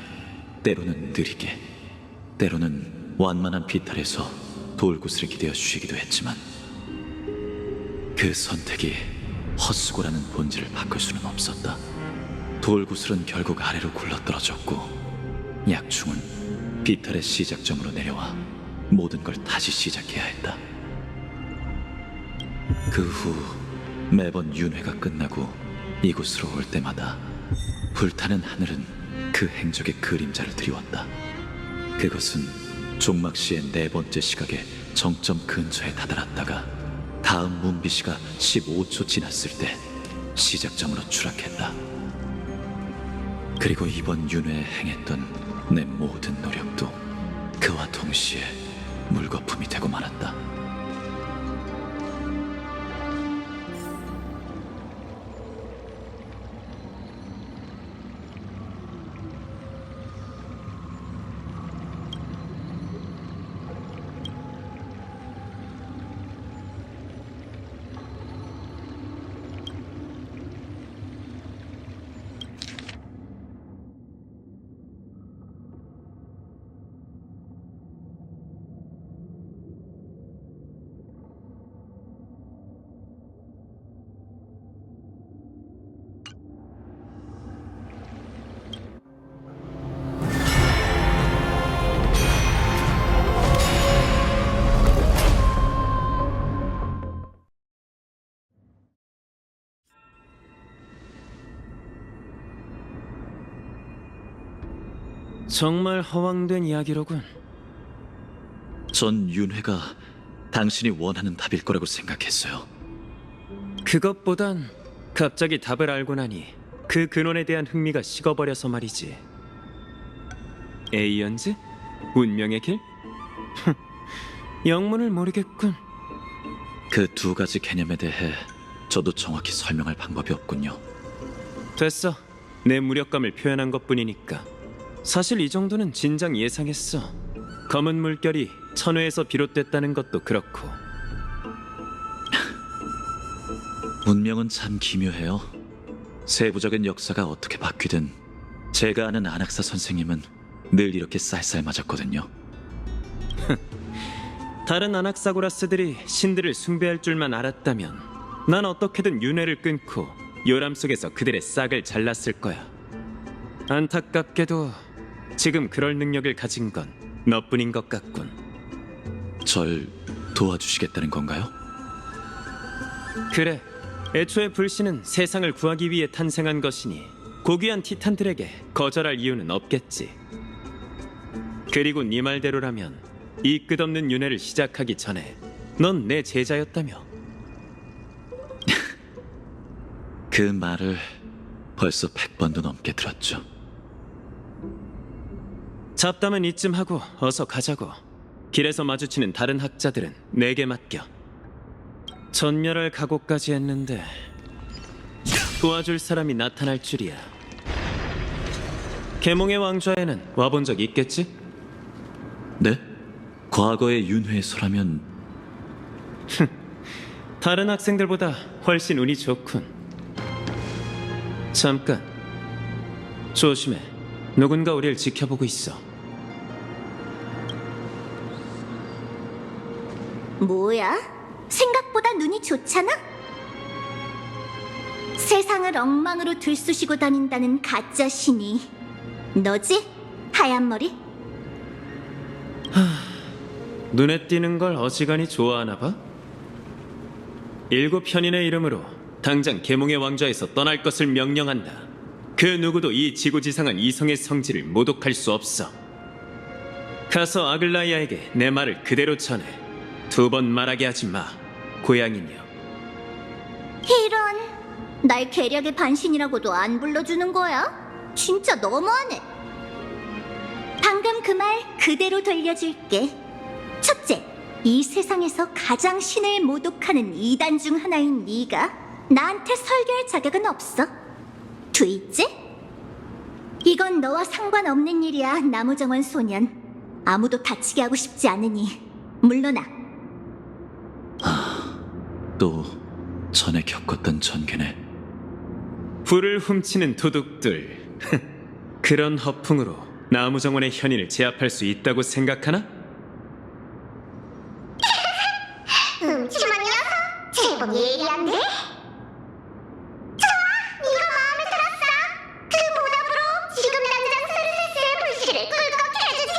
때로는 느리게, 때로는 완만한 비탈에서 돌구슬에 기대어 쉬기도 했지만 그 선택이 헛수고라는 본질을 바꿀 수는 없었다. 돌구슬은 결국 아래로 굴러떨어졌고 약충은 비탈의 시작점으로 내려와 모든 걸 다시 시작해야 했다. 그 후 매번 윤회가 끝나고 이곳으로 올 때마다 불타는 하늘은 그 행적의 그림자를 드리웠다. 그것은 종막시의 네 번째 시각의 정점 근처에 다다랐다가 다음 문비시가 15초 지났을 때 시작점으로 추락했다. 그리고 이번 윤회에 행했던 내 모든 노력도 그와 동시에 물거품이 되고 말았다. 정말 허황된 이야기로군. 전 윤회가 당신이 원하는 답일 거라고 생각했어요. 그것보단 갑자기 답을 알고 나니 그 근원에 대한 흥미가 식어버려서 말이지. 에이언즈? 운명의 길? 영문을 모르겠군. 그 두 가지 개념에 대해 저도 정확히 설명할 방법이 없군요. 됐어. 내 무력감을 표현한 것뿐이니까. 사실 이 정도는 진작 예상했어. 검은 물결이 천회에서 비롯됐다는 것도 그렇고. 운명은 참 기묘해요. 세부적인 역사가 어떻게 바뀌든 제가 아는 안학사 선생님은 늘 이렇게 쌀쌀맞았거든요. 다른 아낙사고라스들이 신들을 숭배할 줄만 알았다면 난 어떻게든 윤회를 끊고 요람 속에서 그들의 싹을 잘랐을 거야. 안타깝게도 지금 그럴 능력을 가진 건 너뿐인 것 같군. 절 도와주시겠다는 건가요? 그래, 애초에 불씨는 세상을 구하기 위해 탄생한 것이니 고귀한 티탄들에게 거절할 이유는 없겠지. 그리고 네 말대로라면 이 끝없는 윤회를 시작하기 전에 넌 내 제자였다며. 그 말을 벌써 100번도 넘게 들었죠. 잡담은 이쯤 하고 어서 가자고. 길에서 마주치는 다른 학자들은 내게 맡겨. 전멸할 각오까지 했는데 도와줄 사람이 나타날 줄이야. 계몽의 왕좌에는 와본 적 있겠지? 네? 과거의 윤회소라면 다른 학생들보다 훨씬 운이 좋군. 잠깐. 조심해. 누군가 우리를 지켜보고 있어. 뭐야? 생각보다 눈이 좋잖아? 세상을 엉망으로 들쑤시고 다닌다는 가짜 신이 너지? 하얀 머리? 눈에 띄는 걸 어지간히 좋아하나 봐? 7편인의 이름으로 당장 계몽의 왕좌에서 떠날 것을 명령한다. 그 누구도 이 지고지상한 이성의 성질을 모독할 수 없어. 가서 아글라이아에게 내 말을 그대로 전해. 2번 말하게 하지 마, 고양이녀. 이런, 날 계략의 반신이라고도 안 불러주는 거야? 진짜 너무하네. 방금 그 말 그대로 돌려줄게. 첫째, 이 세상에서 가장 신을 모독하는 이단 중 하나인 네가 나한테 설교할 자격은 없어. 둘째, 이건 너와 상관없는 일이야, 나무정원 소년. 아무도 다치게 하고 싶지 않으니 물러나. 또 전에 겪었던 전개네. 불을 훔치는 도둑들. 그런 허풍으로 나무정원의 현인을 제압할 수 있다고 생각하나? 음침한 녀석! 제법 예리한데? 좋아! 네가 마음에 들었어! 그 보답으로 지금 당장 스르세스의 불씨를 꿀꺽 해주지!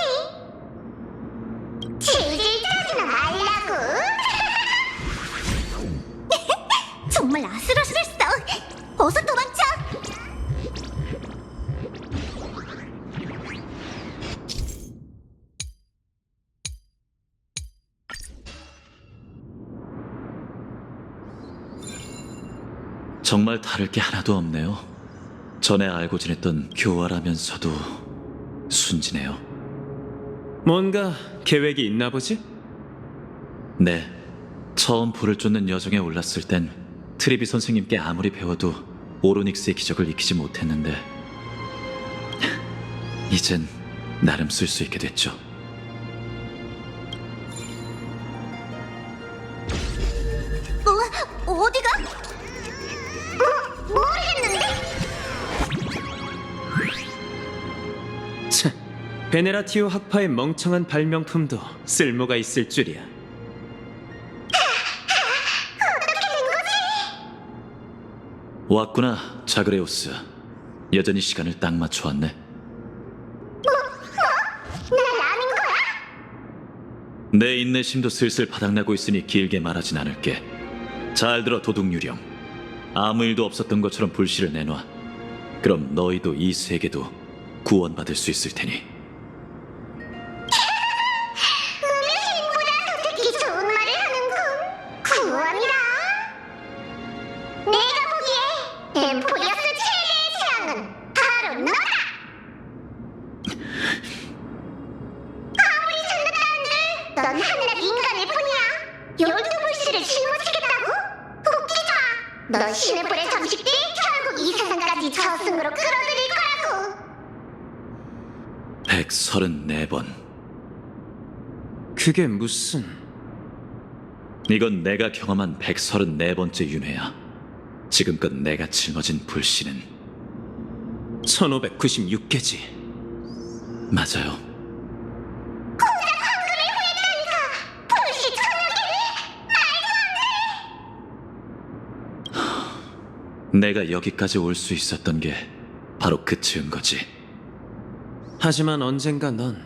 질질 짜지는 말라고! 정말 아슬아슬했어! 어서 도망쳐! 정말 다를 게 하나도 없네요. 전에 알고 지냈던 교활하면서도 순진해요. 뭔가 계획이 있나 보지? 네, 처음 불을 쫓는 여정에 올랐을 땐 트리비 선생님께 아무리 배워도 오로닉스의 기적을 익히지 못했는데 이젠 나름 쓸 수 있게 됐죠. 어디가? 모르겠는데? 참, 베네라티오 학파의 멍청한 발명품도 쓸모가 있을 줄이야. 왔구나, 자그레오스. 여전히 시간을 딱 맞춰 왔네. 날 아는 거야? 내 인내심도 슬슬 바닥나고 있으니 길게 말하진 않을게. 잘 들어, 도둑 유령. 아무 일도 없었던 것처럼 불씨를 내놔. 그럼 너희도 이 세계도 구원받을 수 있을 테니. 음식보다 더 듣기 좋은 말을 하는군. 구원이라. 내가 보기에 엠포리어스 최대의 재앙은 바로 너다. 아무리 잘났다 한들 넌 하늘의 인간일 뿐이야. 12불씨를 짊어지겠다고? 웃기지 마. 넌 신의 불에 잠식 뒤 결국 이 세상까지 저승으로 끌어들일 거라고. 134번. 그게 무슨... 이건 내가 경험한 134번째 윤회야. 지금껏 내가 짊어진 불씨는 1596개지. 맞아요. 불씨 내가 여기까지 올 수 있었던 게 바로 그 증거지. 하지만 언젠가 넌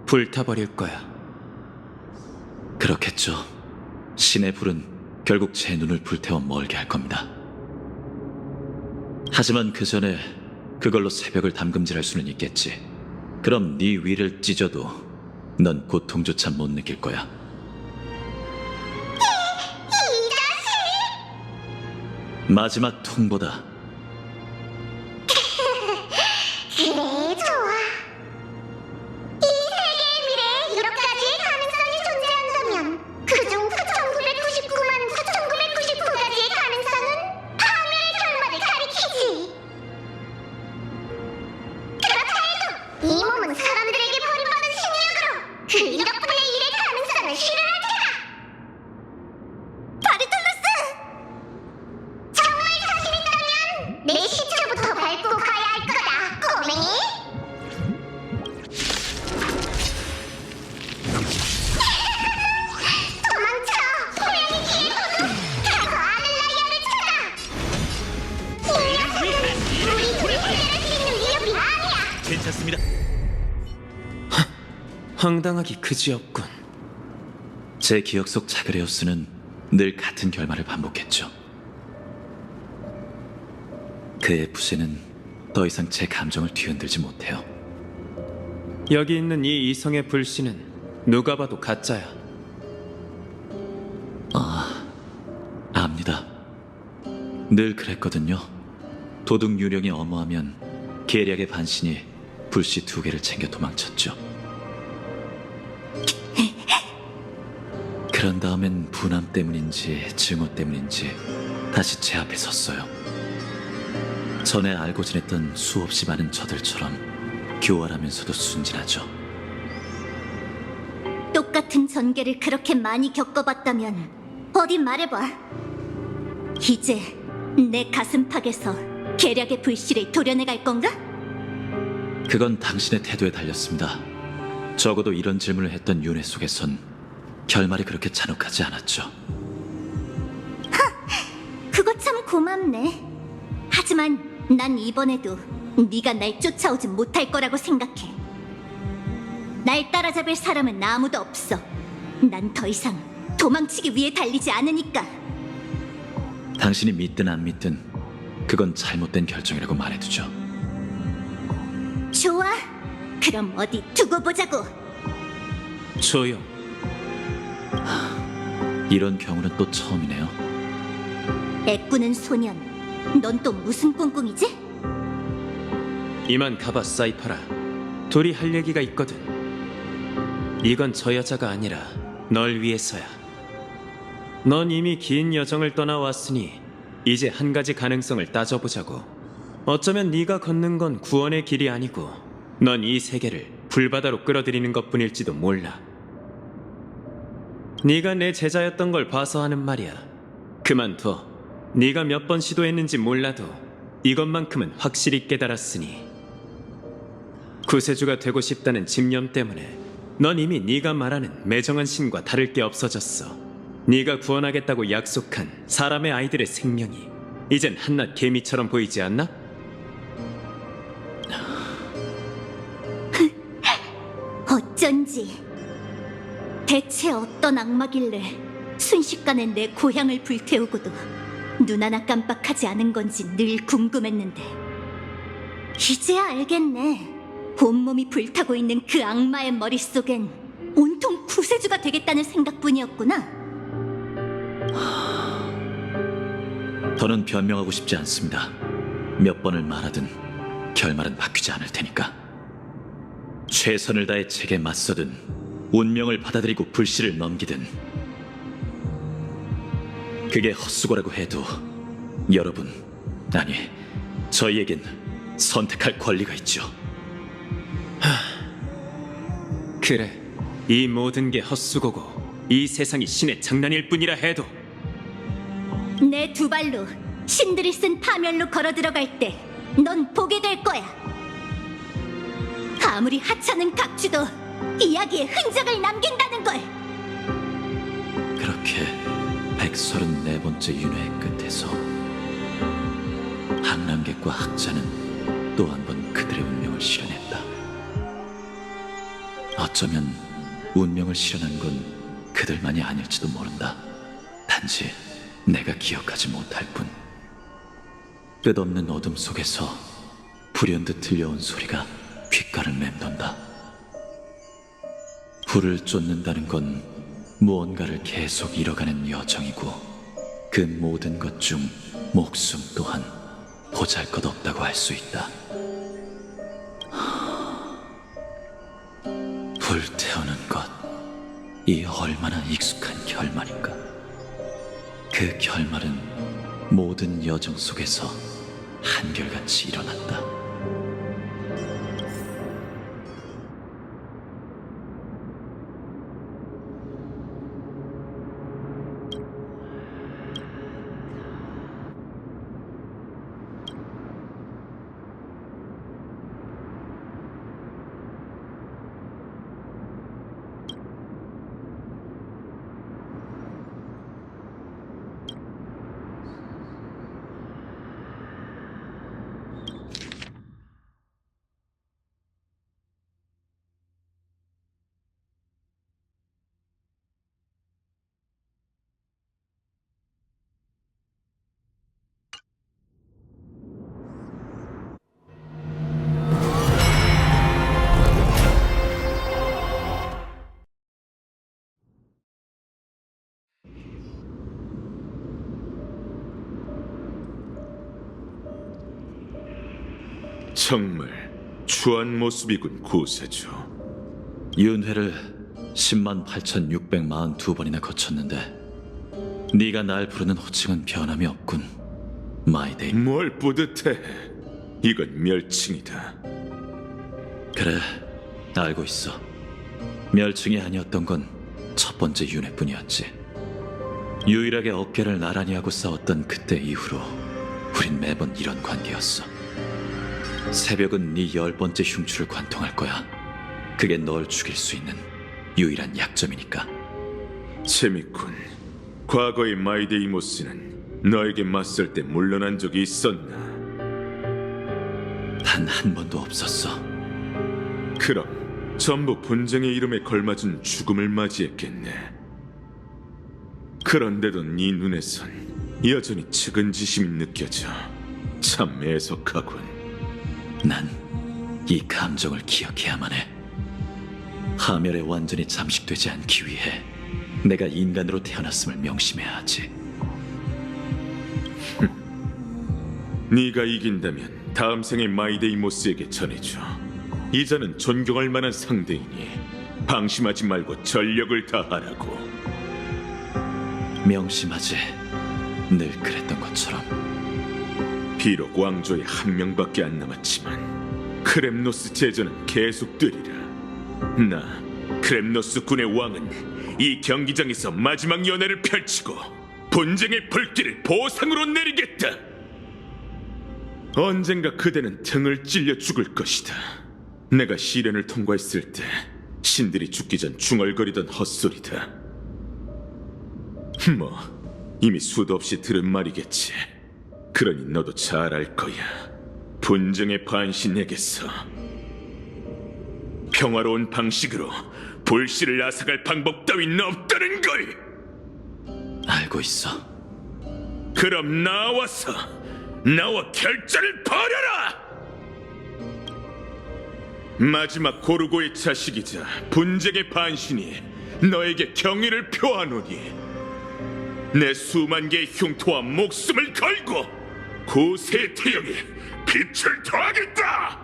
불타버릴 거야. 그렇겠죠. 신의 불은 결국 제 눈을 불태워 멀게 할 겁니다. 하지만 그 전에 그걸로 새벽을 담금질할 수는 있겠지. 그럼 네 위를 찢어도 넌 고통조차 못 느낄 거야. 마지막 통보다. 내 시체부터 밟고 가야 할 거다, 꼬맹이. 도망쳐! 고양이 뒤에서도 가서 아들라이아를 찾아! 이 녀석은 우리 둘이 해결할 수 있는 위협이 아니야! 괜찮습니다. 황당하기 그지없군. 제 기억 속 자그레우스는 늘 같은 결말을 반복했죠. 그의 부재는 더 이상 제 감정을 뒤흔들지 못해요. 여기 있는 이 이성의 불씨는 누가 봐도 가짜야. 압니다. 늘 그랬거든요. 도둑 유령이 엄호하면 계략의 반신이 불씨 2개를 챙겨 도망쳤죠. 그런 다음엔 분함 때문인지 증오 때문인지 다시 제 앞에 섰어요. 전에 알고 지냈던 수없이 많은 저들처럼 교활하면서도 순진하죠. 똑같은 전개를 그렇게 많이 겪어봤다면 어디 말해봐. 이제 내 가슴팍에서 계략의 불씨를 도려내갈 건가? 그건 당신의 태도에 달렸습니다. 적어도 이런 질문을 했던 윤회 속에선 결말이 그렇게 잔혹하지 않았죠. 그거 참 고맙네. 하지만 난 이번에도 네가 날 쫓아오지 못할 거라고 생각해. 날 따라잡을 사람은 아무도 없어. 난 더 이상 도망치기 위해 달리지 않으니까. 당신이 믿든 안 믿든 그건 잘못된 결정이라고 말해두죠. 좋아. 그럼 어디 두고 보자고. 조용. 이런 경우는 또 처음이네요. 애꾸는 소년. 넌 또 무슨 꿍꿍이지? 이만 가봐, 사이퍼라. 둘이 할 얘기가 있거든. 이건 저 여자가 아니라 널 위해서야. 넌 이미 긴 여정을 떠나왔으니 이제 한 가지 가능성을 따져보자고. 어쩌면 네가 걷는 건 구원의 길이 아니고 넌 이 세계를 불바다로 끌어들이는 것뿐일지도 몰라. 네가 내 제자였던 걸 봐서 하는 말이야. 그만둬. 네가 몇 번 시도했는지 몰라도 이것만큼은 확실히 깨달았으니 구세주가 되고 싶다는 집념 때문에 넌 이미 네가 말하는 매정한 신과 다를 게 없어졌어. 네가 구원하겠다고 약속한 사람의 아이들의 생명이 이젠 한낱 개미처럼 보이지 않나? 어쩐지. 대체 어떤 악마길래 순식간에 내 고향을 불태우고도 눈 하나 깜빡하지 않은 건지 늘 궁금했는데 이제야 알겠네. 온몸이 불타고 있는 그 악마의 머릿속엔 온통 구세주가 되겠다는 생각뿐이었구나. 더는 변명하고 싶지 않습니다. 몇 번을 말하든 결말은 바뀌지 않을 테니까. 최선을 다해 책에 맞서든 운명을 받아들이고 불씨를 넘기든 그게 헛수고라고 해도 여러분, 아니 저희에겐 선택할 권리가 있죠. 그래, 이 모든 게 헛수고고 이 세상이 신의 장난일 뿐이라 해도 내 두 발로 신들이 쓴 파멸로 걸어 들어갈 때 넌 보게 될 거야. 아무리 하찮은 각주도 이야기에 흔적을 남긴다는 걸. 그렇게 134번째 윤회의 끝에서 항랑객과 학자는 또 한 번 그들의 운명을 실현했다. 어쩌면 운명을 실현한 건 그들만이 아닐지도 모른다. 단지 내가 기억하지 못할 뿐. 끝없는 어둠 속에서 불현듯 들려온 소리가 귓가를 맴돈다. 불을 쫓는다는 건 무언가를 계속 잃어가는 여정이고 그 모든 것 중 목숨 또한 보잘것없다고 할 수 있다. 불태우는 것, 이 얼마나 익숙한 결말인가. 그 결말은 모든 여정 속에서 한결같이 일어난다. 정말 추한 모습이군 구세주. 윤회를 108,642번이나 거쳤는데 네가 날 부르는 호칭은 변함이 없군. 마이데이. 뭘 뿌듯해? 이건 멸칭이다. 그래, 알고 있어. 멸칭이 아니었던 건 첫 번째 윤회뿐이었지. 유일하게 어깨를 나란히 하고 싸웠던 그때 이후로 우린 매번 이런 관계였어. 새벽은 네 10번째 흉추를 관통할 거야. 그게 널 죽일 수 있는 유일한 약점이니까. 재밌군. 과거의 마이데이모스는 너에게 맞설 때 물러난 적이 있었나? 단 한 번도 없었어. 그럼 전부 분쟁의 이름에 걸맞은 죽음을 맞이했겠네. 그런데도 네 눈에선 여전히 측은지심이 느껴져. 참 애석하군. 난 이 감정을 기억해야만 해. 하멸에 완전히 잠식되지 않기 위해 내가 인간으로 태어났음을 명심해야 하지. 네가 이긴다면 다음 생의 마이데이모스에게 전해줘. 이자는 존경할 만한 상대이니 방심하지 말고 전력을 다하라고. 명심하지. 늘 그랬던 것처럼. 비록 왕조에 한 명밖에 안 남았지만 크렘노스 제전은 계속되리라. 나 크렘노스 군의 왕은 이 경기장에서 마지막 연회를 펼치고 분쟁의 불길을 보상으로 내리겠다. 언젠가 그대는 등을 찔려 죽을 것이다. 내가 시련을 통과했을 때 신들이 죽기 전 중얼거리던 헛소리다. 뭐 이미 수도 없이 들은 말이겠지. 그러니 너도 잘 알 거야. 분쟁의 반신에게서 평화로운 방식으로 불씨를 앗아갈 방법 따윈 없다는 걸. 알고 있어. 그럼 나와서 나와 결전을 벌여라. 마지막 고르고의 자식이자 분쟁의 반신이 너에게 경의를 표하노니 내 수만 개의 흉토와 목숨을 걸고 고세의 태영에 빛을 더하겠다.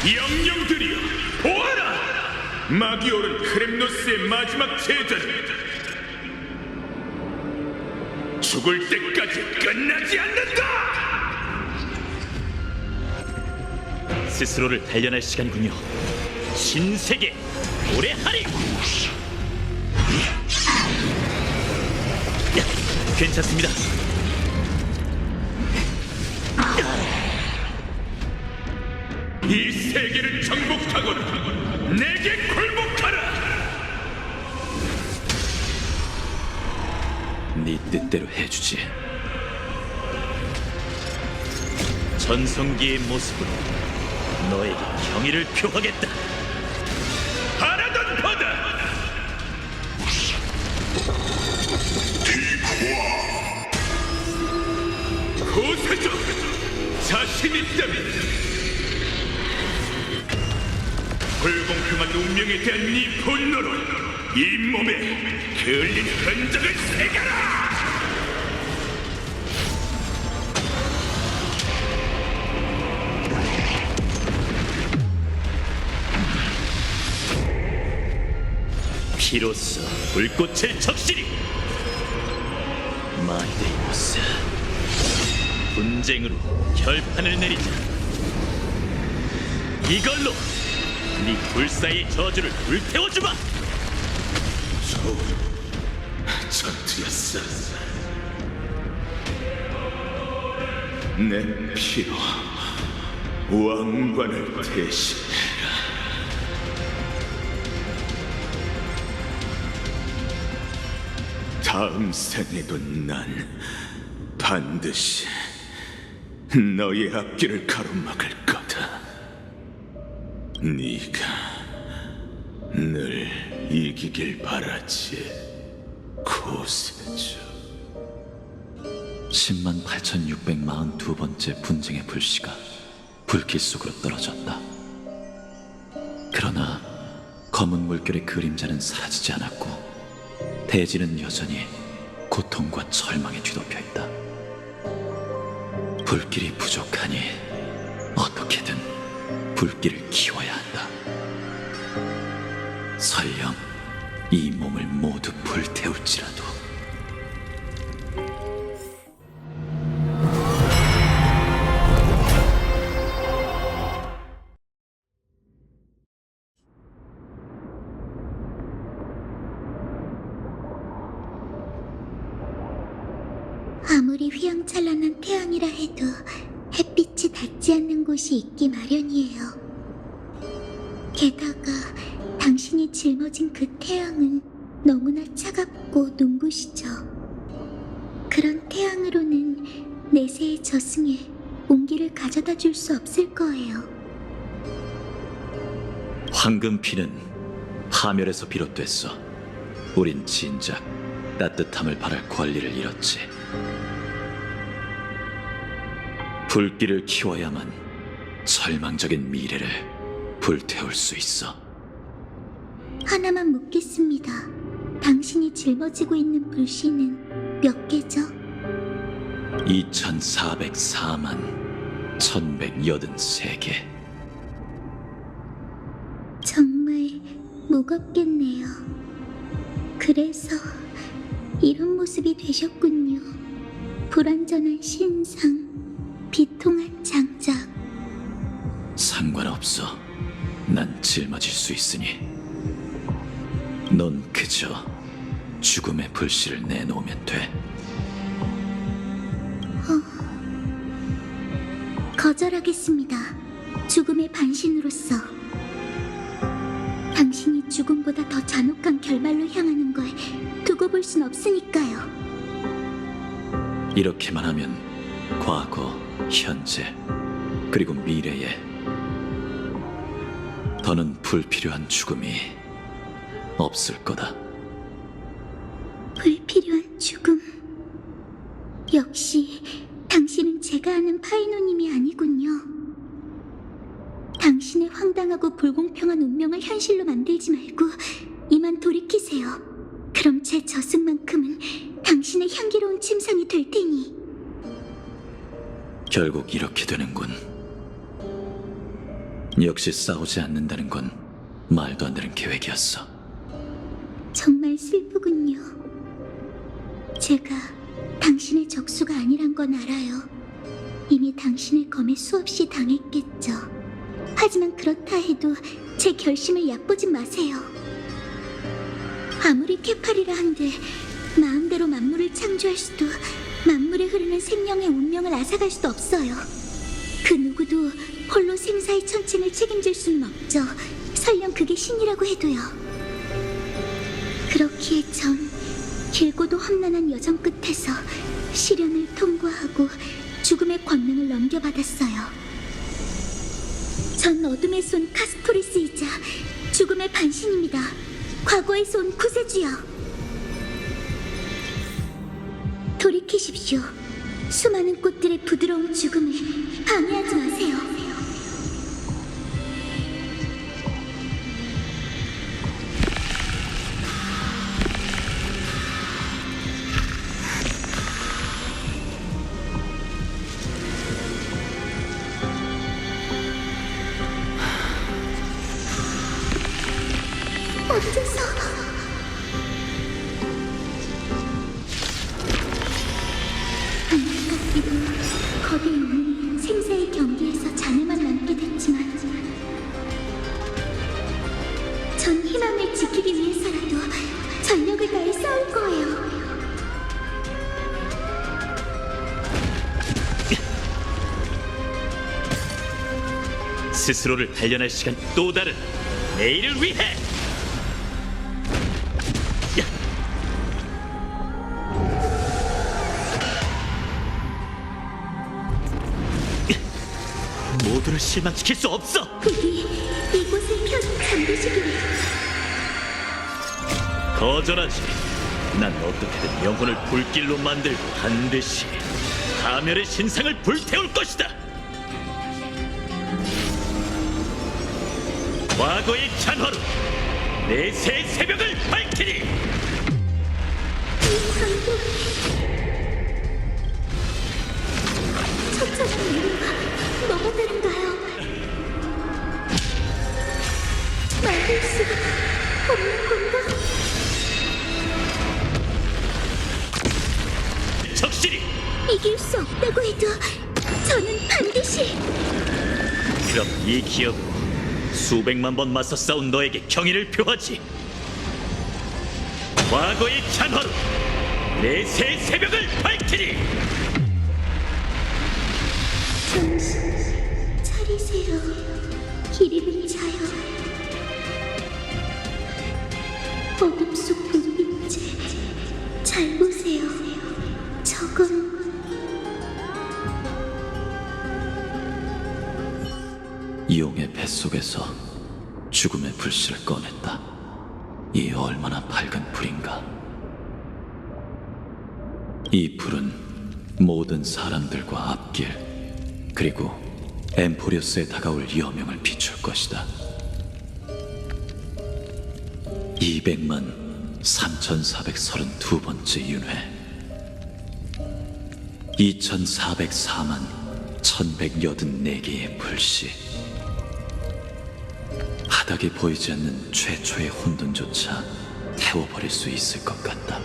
영령들이여 보아라! 막이 오른 크렘노스의 마지막 제전, 죽을 때까지 끝나지 않는다! 스스로를 단련할 시간이군요. 신세계 오래하리. 괜찮습니다. 이 세계를 정복하거나 내게 굴복하라! 네 뜻대로 해주지. 전성기의 모습으로 너에게 경의를 표하겠다. 바라던 바다! 고세조! 자신 있다면 불공평한 운명에 대한 네 분노로 이 몸에 그을린 흔적을 새겨라! 피로써 불꽃을 적시리. 마이데이모스, 분쟁으로 결판을 내리자. 이걸로 네 불사의 저주를 불태워주마. 전투였어. 내 피로 왕관을 대신해라. 다음 생에도 난 반드시 너의 앞길을 가로막을 거다. 네가 늘 이기길 바라지, 코세주. 108,642번째 분쟁의 불씨가 불길 속으로 떨어졌다. 그러나 검은 물결의 그림자는 사라지지 않았고 대지는 여전히 고통과 절망에 뒤덮여 있다. 불길이 부족하니 어떻게든 불길을 키워야 한다. 설령 이 몸을 모두 불태울지라도. 아무리 휘황찬란한 태양이라 해도 햇빛이 닿지 않는 곳이 있기 마련이에요. 게다가 당신이 짊어진 그 태양은 너무나 차갑고 눈부시죠. 그런 태양으로는 내세의 저승에 온기를 가져다 줄 수 없을 거예요. 황금피는 파멸에서 비롯됐어. 우린 진작 따뜻함을 바랄 권리를 잃었지. 불길을 키워야만 절망적인 미래를 불태울 수 있어. 하나만 묻겠습니다. 당신이 짊어지고 있는 불씨는 몇 개죠? 2404만 1183개. 정말 무겁겠네요. 그래서 이런 모습이 되셨군요. 불완전한 신상, 비통한 장작. 상관없어. 난 짊어질 수 있으니. 넌 그저 죽음의 불씨를 내놓으면 돼. 거절하겠습니다. 죽음의 반신으로서. 당신이 죽음보다 더 잔혹한 결말로 향하는 걸 두고 볼 순 없으니까요. 이렇게만 하면 과거, 현재, 그리고 미래에 더는 불필요한 죽음이 없을 거다. 불필요한 죽음. 역시 당신은 제가 아는 파이노님이 아니군요. 당신의 황당하고 불공평한 운명을 현실로 만들지 말고 이만 돌이키세요. 그럼 제 저승만큼은 당신의 향기로운 침상이 될 테니. 결국 이렇게 되는군. 역시 싸우지 않는다는 건 말도 안 되는 계획이었어. 정말 슬프군요. 제가 당신의 적수가 아니란 건 알아요. 이미 당신의 검에 수없이 당했겠죠. 하지만 그렇다 해도 제 결심을 얕보지 마세요. 아무리 케팔이라 한들 마음대로 만물을 창조할 수도 만물에 흐르는 생명의 운명을 앗아갈 수도 없어요. 그 누구도 홀로 생사의 천칭을 책임질 수는 없죠. 설령 그게 신이라고 해도요. 그렇기에 전 길고도 험난한 여정 끝에서 시련을 통과하고 죽음의 권능을 넘겨받았어요. 전 어둠에서 온 카스토리스이자 죽음의 반신입니다. 과거에서 온 구세주요. 돌이키십시오. 수많은 꽃들의 부드러운 죽음을 방해하지 마세요. 어째서... 안타깝게도 거대인은 생사의 경기에서 잔해만 남게 됐지만 전 희망을 지키기 위해서라도 전력을 다해 싸울 거예요. 스스로를 단련할 시간 또 다른 내일을 위해! 모두를 실망시킬 수 없어! 부디 이곳을 편히 잠드시기를. 거절하지. 난 어떻게든 영혼을 불길로 만들고 반드시 파멸의 신상을 불태울 것이다. 과거의 찬화로 내 새 새벽을 밝히리. 천천한 이유가 너무 다른가요? 막을 수가 없는 건가? 적실히. 이길 수 없다고 해도 저는 반드시. 그럼 이 기억으로 수백만 번 맞서 싸운 너에게 경의를 표하지. 과거의 찬화로 내 새 새벽을 밝히리. 정신 차리세요. 기리는 자여. 어둠 속 불빛에 잘 보세요. 저건 이용의 뱃속에서 죽음의 불씨를 꺼냈다. 이 얼마나 밝은 불인가. 이 불은 모든 사람들과 앞길 그리고 엠포리오스에 다가올 여명을 비출 것이다. 200만 3432번째 윤회, 2404만 1184개의 불씨, 바닥에 보이지 않는 최초의 혼돈조차 태워버릴 수 있을 것 같다.